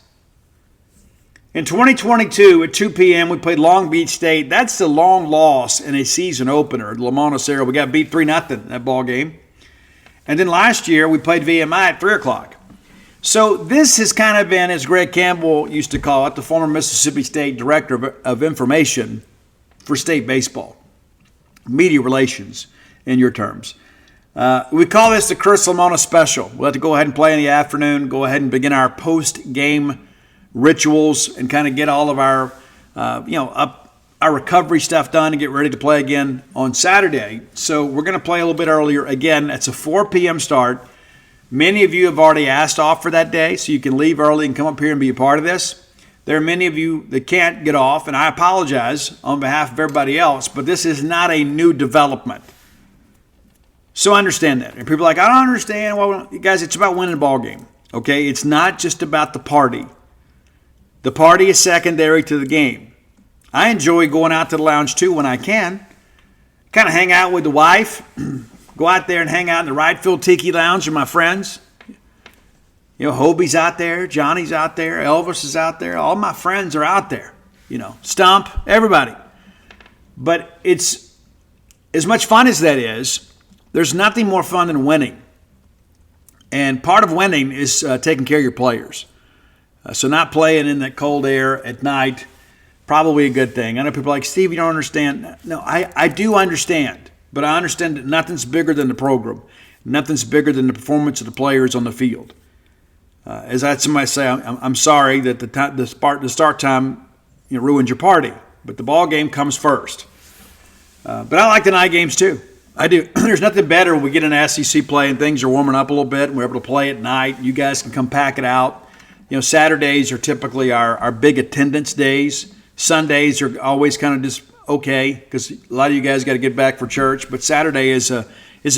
In 2022, at 2 p.m., we played Long Beach State. That's the long loss in a season opener at Lamonas Era. We got beat 3-0 in that ball game. And then last year, we played VMI at 3 o'clock. So this has kind of been, as Greg Campbell used to call it, the former Mississippi State Director of Information for state baseball. Media relations, in your terms. We call this the Chris Lamonas Special. We'll have to go ahead and play in the afternoon, go ahead and begin our post-game rituals and kind of get all of our, our recovery stuff done and get ready to play again on Saturday. So we're going to play a little bit earlier. Again, it's a 4 p.m. start. Many of you have already asked off for that day, so you can leave early and come up here and be a part of this. There are many of you that can't get off, and I apologize on behalf of everybody else, but this is not a new development. So understand that. And people are like, I don't understand. Well, guys, it's about winning the ball game. Okay? It's not just about the party. The party is secondary to the game. I enjoy going out to the lounge too when I can. Kind of hang out with the wife. Go out there and hang out in the Right Field Tiki Lounge with my friends. Hobie's out there. Johnny's out there. Elvis is out there. All my friends are out there. Stump, everybody. But it's as much fun as that is, there's nothing more fun than winning. And part of winning is taking care of your players. So not playing in that cold air at night, probably a good thing. I know people are like, Steve, you don't understand. No, I do understand. But I understand that nothing's bigger than the program. Nothing's bigger than the performance of the players on the field. As I had somebody say, I'm sorry that the start time ruined your party. But the ball game comes first. But I like the night games too. I do. There's nothing better when we get into SEC play and things are warming up a little bit and we're able to play at night. You guys can come pack it out. Saturdays are typically our big attendance days. Sundays are always kind of just okay because a lot of you guys got to get back for church. But Saturday is a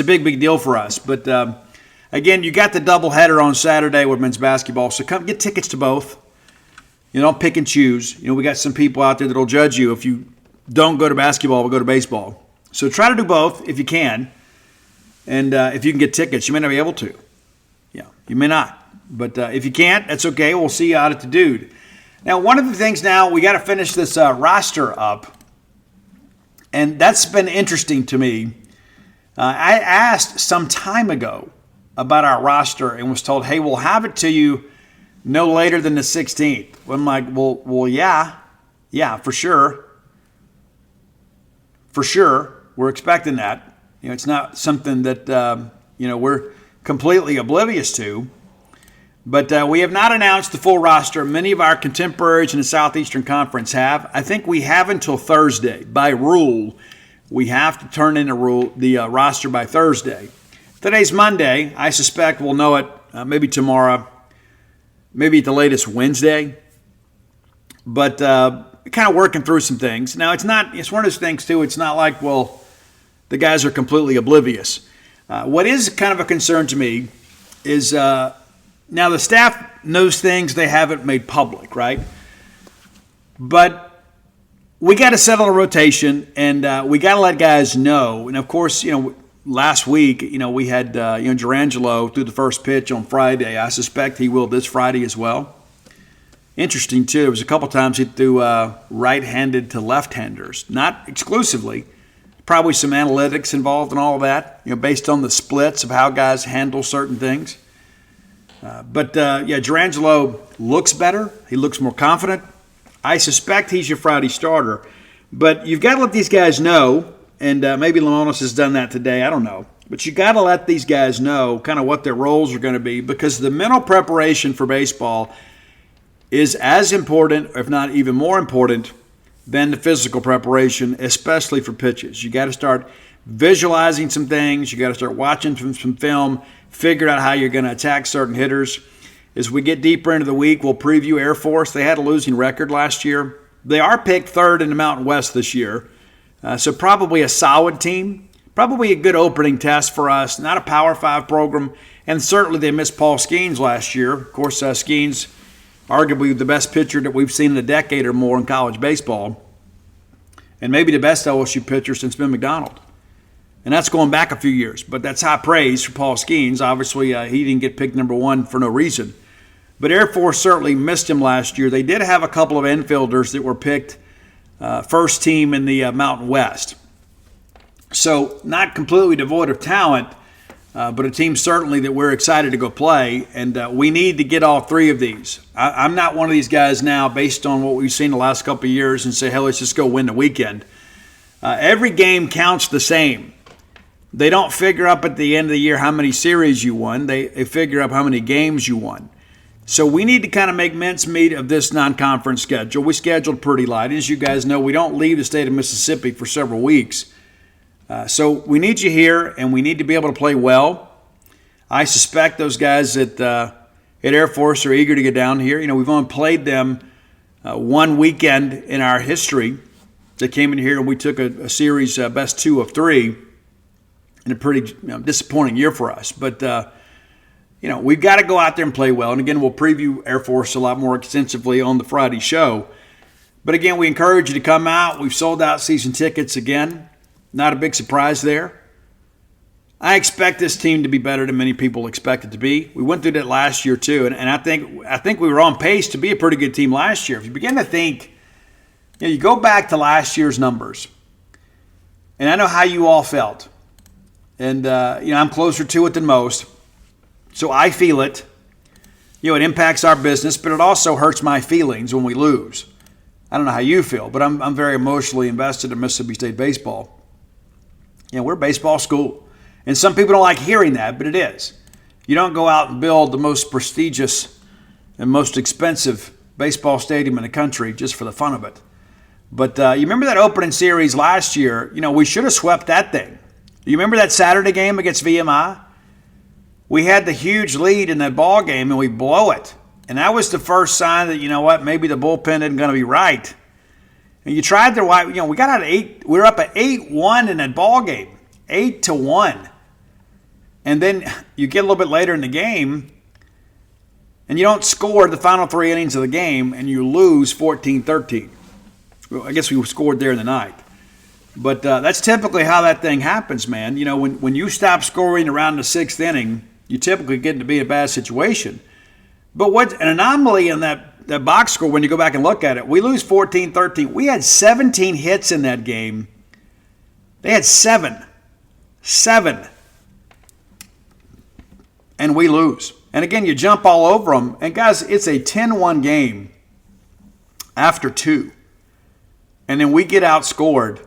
big deal for us. But again, you got the doubleheader on Saturday with men's basketball. So come get tickets to both. Don't pick and choose. We got some people out there that'll judge you if you don't go to basketball but go to baseball. So try to do both if you can. And if you can get tickets, you may not be able to. Yeah, you may not. But if you can't, that's okay. We'll see you out at the Dude. Now, one of the things now, we got to finish this roster up. And that's been interesting to me. I asked some time ago about our roster and was told, hey, we'll have it to you no later than the 16th. Well, I'm like, well, yeah, for sure. For sure, we're expecting that. It's not something that, we're completely oblivious to. But we have not announced the full roster. Many of our contemporaries in the Southeastern Conference have. I think we have until Thursday. By rule, we have to turn in the roster by Thursday. Today's Monday. I suspect we'll know it maybe tomorrow, maybe at the latest Wednesday. But kind of working through some things. Now, it's one of those things, too. It's not like, well, the guys are completely oblivious. What is kind of a concern to me is now the staff knows things they haven't made public, right? But we got to settle a rotation, and we got to let guys know. And, of course, last week, we had, Durangelo threw the first pitch on Friday. I suspect he will this Friday as well. Interesting, too. There was a couple times he threw right-handed to left-handers. Not exclusively. Probably some analytics involved in all of that, based on the splits of how guys handle certain things. But Durangelo looks better. He looks more confident. I suspect he's your Friday starter. But you've got to let these guys know, and maybe Lemonis has done that today. I don't know. But you got to let these guys know kind of what their roles are going to be, because the mental preparation for baseball is as important, if not even more important, than the physical preparation, especially for pitches. You got to start visualizing some things. You got to start watching some film, figure out how you're going to attack certain hitters. As we get deeper into the week, we'll preview Air Force. They had a losing record last year. They are picked third in the Mountain West this year, so probably a solid team. Probably a good opening test for us. Not a Power 5 program, and certainly they missed Paul Skeens last year. Of course, Skeens, arguably the best pitcher that we've seen in a decade or more in college baseball, and maybe the best LSU pitcher since Ben McDonald. And that's going back a few years, but that's high praise for Paul Skeens. Obviously, he didn't get picked number one for no reason. But Air Force certainly missed him last year. They did have a couple of infielders that were picked first team in the Mountain West. So not completely devoid of talent, but a team certainly that we're excited to go play, and we need to get all three of these. I'm not one of these guys now, based on what we've seen the last couple of years, and say, hey, let's just go win the weekend. Every game counts the same. They don't figure up at the end of the year how many series you won. They figure up how many games you won. So we need to kind of make mincemeat of this non-conference schedule. We scheduled pretty light. As you guys know, we don't leave the state of Mississippi for several weeks. So we need you here, and we need to be able to play well. I suspect those guys at Air Force are eager to get down here. We've only played them one weekend in our history. They came in here and we took a series best 2 of 3 in a pretty disappointing year for us. But, we've got to go out there and play well. And, again, we'll preview Air Force a lot more extensively on the Friday show. But, again, we encourage you to come out. We've sold out season tickets again. Not a big surprise there. I expect this team to be better than many people expect it to be. We went through that last year too, and I think we were on pace to be a pretty good team last year. If you begin to think, you go back to last year's numbers, and I know how you all felt, and I'm closer to it than most, so I feel it. It impacts our business, but it also hurts my feelings when we lose. I don't know how you feel, but I'm very emotionally invested in Mississippi State baseball. We're a baseball school. And some people don't like hearing that, but it is. You don't go out and build the most prestigious and most expensive baseball stadium in the country just for the fun of it. But you remember that opening series last year? We should have swept that thing. You remember that Saturday game against VMI? We had the huge lead in that ball game, and we blow it. And that was the first sign that, maybe the bullpen isn't going to be right. And you tried to, we got out of 8. We were up at 8-1 in that ball game, 8-1. And then you get a little bit later in the game, and you don't score the final 3 innings of the game, and you lose 14-13. Well, I guess we scored there in the ninth. But that's typically how that thing happens, man. When you stop scoring around the 6th inning, you typically get to be in a bad situation. But what's an anomaly in that box score, when you go back and look at it, we lose 14-13. We had 17 hits in that game. They had 7. And we lose. And again, you jump all over them. And guys, it's a 10-1 game after 2. And then we get outscored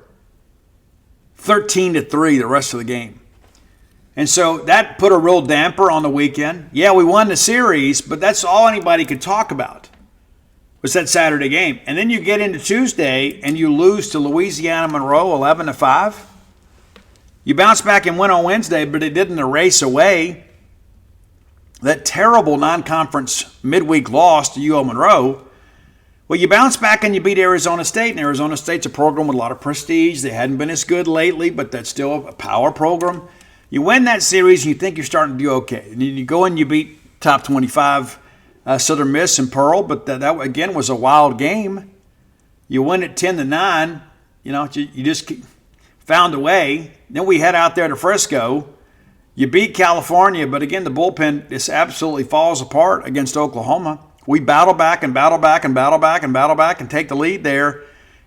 13-3 the rest of the game. And so that put a real damper on the weekend. Yeah, we won the series, but that's all anybody could talk about was that Saturday game. And then you get into Tuesday and you lose to Louisiana Monroe 11-5. You bounce back and win on Wednesday, but it didn't erase away that terrible non-conference midweek loss to UO Monroe. Well, you bounce back and you beat Arizona State, and Arizona State's a program with a lot of prestige. They hadn't been as good lately, but that's still a power program. You win that series, and you think you're starting to do okay. And you go and you beat top 25 Southern Miss and Pearl, but that again was a wild game. You win it 10-9. You just found a way. Then we head out there to Frisco. You beat California, but again, the bullpen just absolutely falls apart against Oklahoma. We battle back and battle back and battle back and battle back and take the lead there,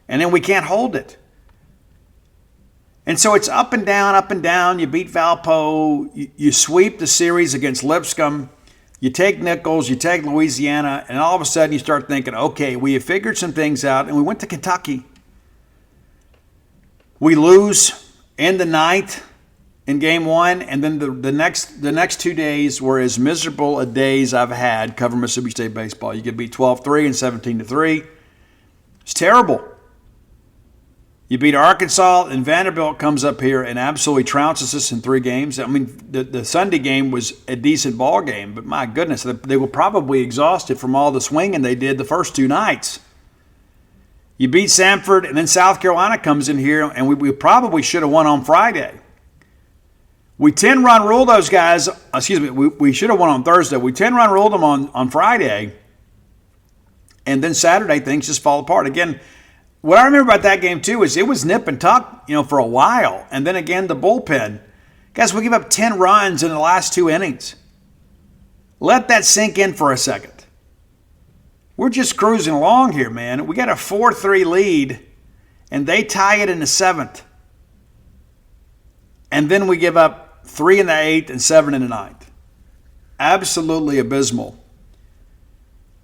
and then we can't hold it. And so it's up and down, up and down. You beat Valpo. You sweep the series against Lipscomb. You take Nichols. You take Louisiana. And all of a sudden you start thinking, okay, we have figured some things out. And we went to Kentucky. We lose in the ninth in game one. And then the next 2 days were as miserable a days I've had covering Mississippi State baseball. You get beat 12-3 and 17-3. It's terrible. You beat Arkansas, and Vanderbilt comes up here and absolutely trounces us in 3 games. I mean, the Sunday game was a decent ball game, but my goodness, they were probably exhausted from all the swinging they did the first 2 nights. You beat Samford, and then South Carolina comes in here, and we probably should have won on Friday. We 10-run ruled those guys. We should have won on Thursday. We 10-run ruled them on Friday, and then Saturday things just fall apart. Again, what I remember about that game, too, is it was nip and tuck, for a while. And then again, the bullpen. Guys, we give up 10 runs in the last 2 innings. Let that sink in for a second. We're just cruising along here, man. We got a 4-3 lead, and they tie it in the 7th. And then we give up 3 in the 8th and 7 in the 9th. Absolutely abysmal.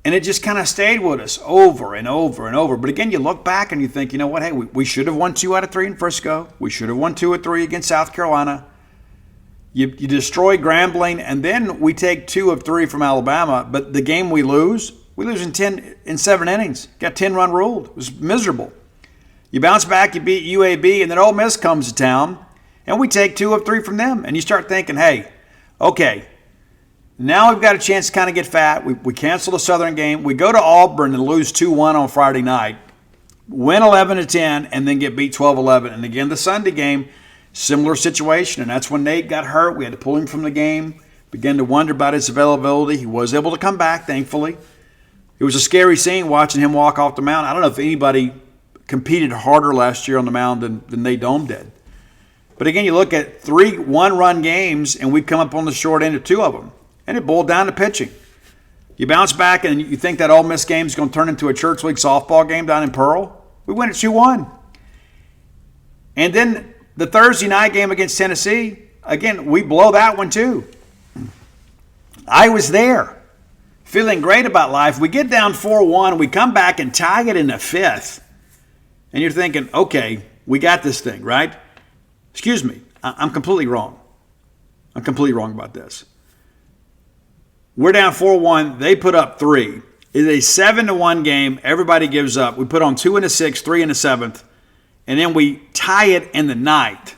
And it just kind of stayed with us over and over and over. But again, you look back and you think, you know what? Hey, we should have won 2 out of 3 in Frisco. We should have won 2 of 3 against South Carolina. You destroy Grambling, and then we take 2 of 3 from Alabama. But the game we lose in 7 innings. Got 10-run ruled. It was miserable. You bounce back, you beat UAB, and then Ole Miss comes to town, and we take 2 of 3 from them. And you start thinking, hey, okay, now we've got a chance to kind of get fat. We cancel the Southern game. We go to Auburn and lose 2-1 on Friday night, win 11-10, and then get beat 12-11. And again, the Sunday game, similar situation. And that's when Nate got hurt. We had to pull him from the game. Began to wonder about his availability. He was able to come back, thankfully. It was a scary scene watching him walk off the mound. I don't know if anybody competed harder last year on the mound than Nate Dome did. But again, you look at 3 one-run games, and we come up on the short end of 2 of them. And it boiled down to pitching. You bounce back and you think that Ole Miss game is going to turn into a church league softball game down in Pearl. We win it 2-1. And then the Thursday night game against Tennessee, again, we blow that one too. I was there, feeling great about life. We get down 4-1. We come back and tie it in the 5th. And you're thinking, okay, we got this thing, right? Excuse me, I'm completely wrong. I'm completely wrong about this. We're down 4-1. They put up 3. It's a 7-1 game. Everybody gives up. We put on 2 in the 6th, 3 in the 7th, and then we tie it in the 9th,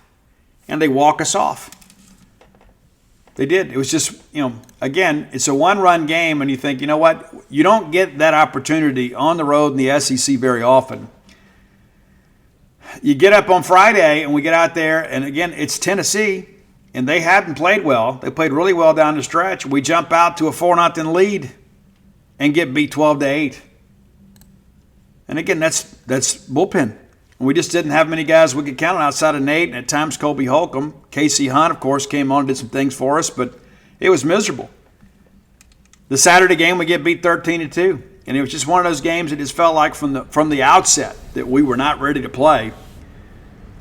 and they walk us off. They did. It was just, again, it's a one-run game, and you think, you know what? You don't get that opportunity on the road in the SEC very often. You get up on Friday, and we get out there, and again, it's Tennessee. And they hadn't played well. They played really well down the stretch. We jump out to a 4-0 lead and get beat 12-8. And again, that's bullpen. We just didn't have many guys we could count on outside of Nate and at times Colby Holcomb. Casey Hunt, of course, came on and did some things for us, but it was miserable. The Saturday game, we get beat 13-2. And it was just one of those games that just felt like from the outset that we were not ready to play.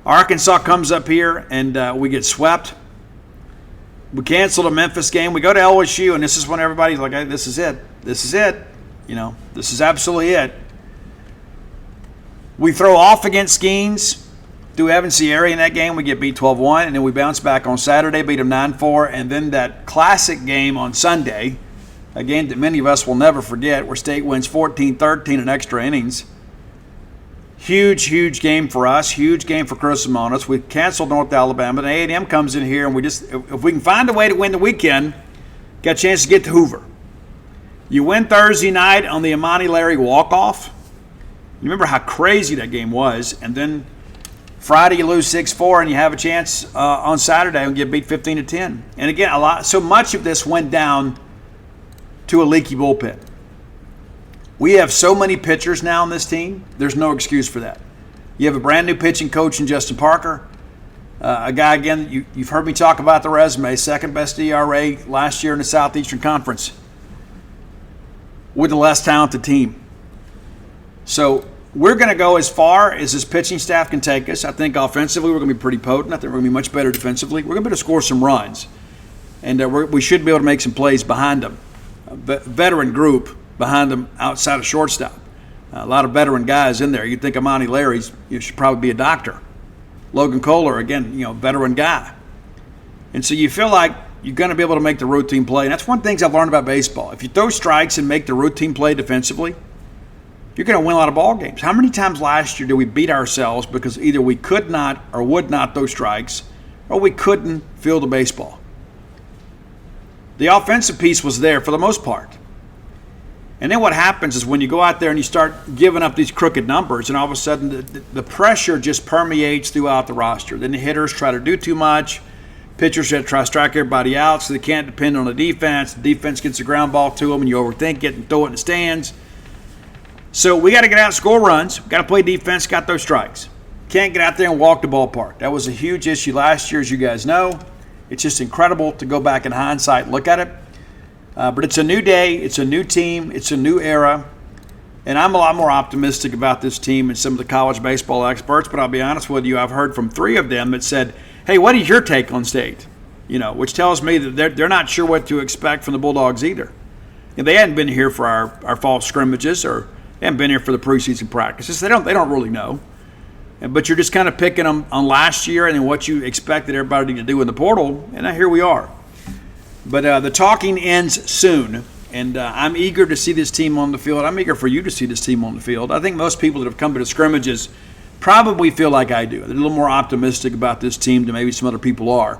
Arkansas comes up here and we get swept. We canceled a Memphis game. We go to LSU, and this is when everybody's like, hey, this is it. This is it. This is absolutely it. We throw off against Skeens. through Evan Sierra in that game. We get beat 12-1, and then we bounce back on Saturday, beat them 9-4, and then that classic game on Sunday, a game that many of us will never forget, where State wins 14-13 in extra innings. Huge, huge game for us. Huge game for Chris Simonis. We canceled North Alabama, and A&M comes in here, and if we can find a way to win the weekend, got a chance to get to Hoover. You win Thursday night on the Imani Larry walk-off. You remember how crazy that game was, and then Friday you lose 6-4, and you have a chance on Saturday and get beat 15-10. And again, so much of this went down to a leaky bullpen. We have so many pitchers now on this team, there's no excuse for that. You have a brand new pitching coach in Justin Parker, a guy, again, you've heard me talk about the resume, second best ERA last year in the Southeastern Conference with a less talented team. So we're going to go as far as this pitching staff can take us. I think offensively we're going to be pretty potent. I think we're going to be much better defensively. We're going to be able to score some runs, and we should be able to make some plays behind them. A veteran group behind them outside of shortstop. A lot of veteran guys in there. You'd think Imani Larry's should probably be a doctor. Logan Kohler, again, veteran guy. And so you feel like you're going to be able to make the routine play. And that's one of the things I've learned about baseball. If you throw strikes and make the routine play defensively, you're going to win a lot of ball games. How many times last year did we beat ourselves because either we could not or would not throw strikes, or we couldn't field the baseball? The offensive piece was there for the most part. And then what happens is when you go out there and you start giving up these crooked numbers, and all of a sudden the pressure just permeates throughout the roster. Then the hitters try to do too much. Pitchers try to strike everybody out so they can't depend on the defense. The defense gets a ground ball to them, and you overthink it and throw it in the stands. So we got to get out and score runs. Got to play defense, got those strikes. Can't get out there and walk the ballpark. That was a huge issue last year, as you guys know. It's just incredible to go back in hindsight and look at it. But it's a new day. It's a new team. It's a new era. And I'm a lot more optimistic about this team than some of the college baseball experts. But I'll be honest with you, I've heard from 3 of them that said, hey, what is your take on State? Which tells me that they're not sure what to expect from the Bulldogs either. They hadn't been here for our fall scrimmages, or they haven't been here for the preseason practices. They don't really know. But you're just kind of picking them on last year and then what you expected everybody to do in the portal, and now here we are. But the talking ends soon, and I'm eager to see this team on the field. I'm eager for you to see this team on the field. I think most people that have come to the scrimmages probably feel like I do. They're a little more optimistic about this team than maybe some other people are,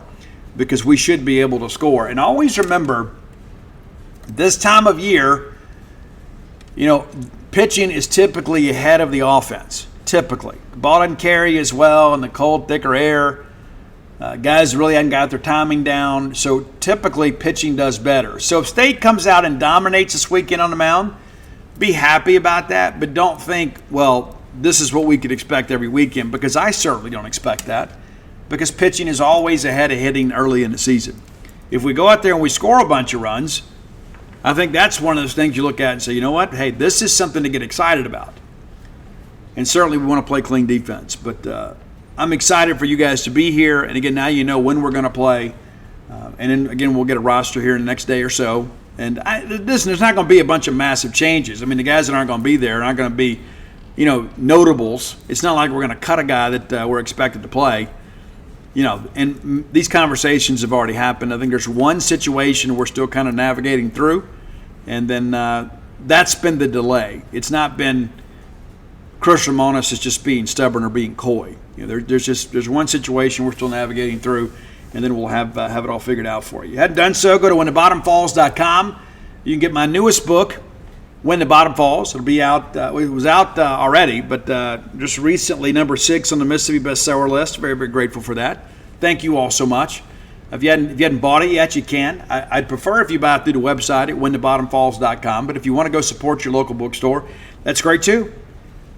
because we should be able to score. And always remember, this time of year, pitching is typically ahead of the offense. Typically. The ball doesn't carry as well in the cold, thicker air. Guys really haven't got their timing down. So typically pitching does better. So if State comes out and dominates this weekend on the mound, be happy about that. But don't think, well, this is what we could expect every weekend, because I certainly don't expect that, because pitching is always ahead of hitting early in the season. If we go out there and we score a bunch of runs, I think that's one of those things you look at and say, you know what, hey, this is something to get excited about. And certainly we want to play clean defense. But I'm excited for you guys to be here. And again, now you know when we're going to play. And then again, we'll get a roster here in the next day or so. And there's not going to be a bunch of massive changes. I mean, the guys that aren't going to be there aren't going to be, notables. It's not like we're going to cut a guy that we're expected to play. And these conversations have already happened. I think there's one situation we're still kind of navigating through. And then that's been the delay. It's not been Chris Ramonis is just being stubborn or being coy. There's one situation we're still navigating through, and then we'll have it all figured out for you. Hadn't done so, go to whenthebottomfalls.com. You can get my newest book, When the Bottom Falls. It'll be out. It was out already, but just recently, number 6 on the Mississippi bestseller list. Very, very grateful for that. Thank you all so much. If you hadn't bought it yet, you can. I'd prefer if you buy it through the website at whenthebottomfalls.com. But if you want to go support your local bookstore, that's great too.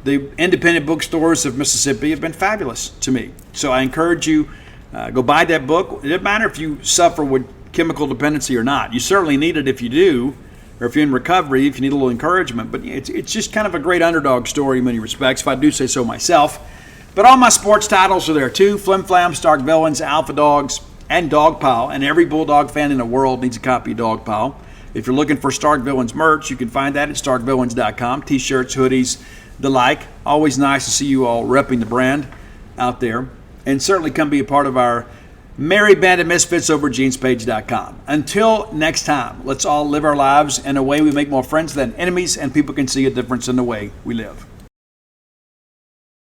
The independent bookstores of Mississippi have been fabulous to me. So I encourage you, go buy that book. It doesn't matter if you suffer with chemical dependency or not. You certainly need it if you do, or if you're in recovery, if you need a little encouragement. But it's just kind of a great underdog story in many respects, if I do say so myself. But all my sports titles are there too. Flim Flam, Stark Villains, Alpha Dogs, and Dogpile. And every Bulldog fan in the world needs a copy of Dogpile. If you're looking for Stark Villains merch, you can find that at starkvillains.com. T-shirts, hoodies, the like. Always nice to see you all repping the brand. out there, and certainly come be a part of our Merry Band of Misfits over at genespage.com. Until next time, let's all live our lives in a way we make more friends than enemies, and people can see a difference in the way we live.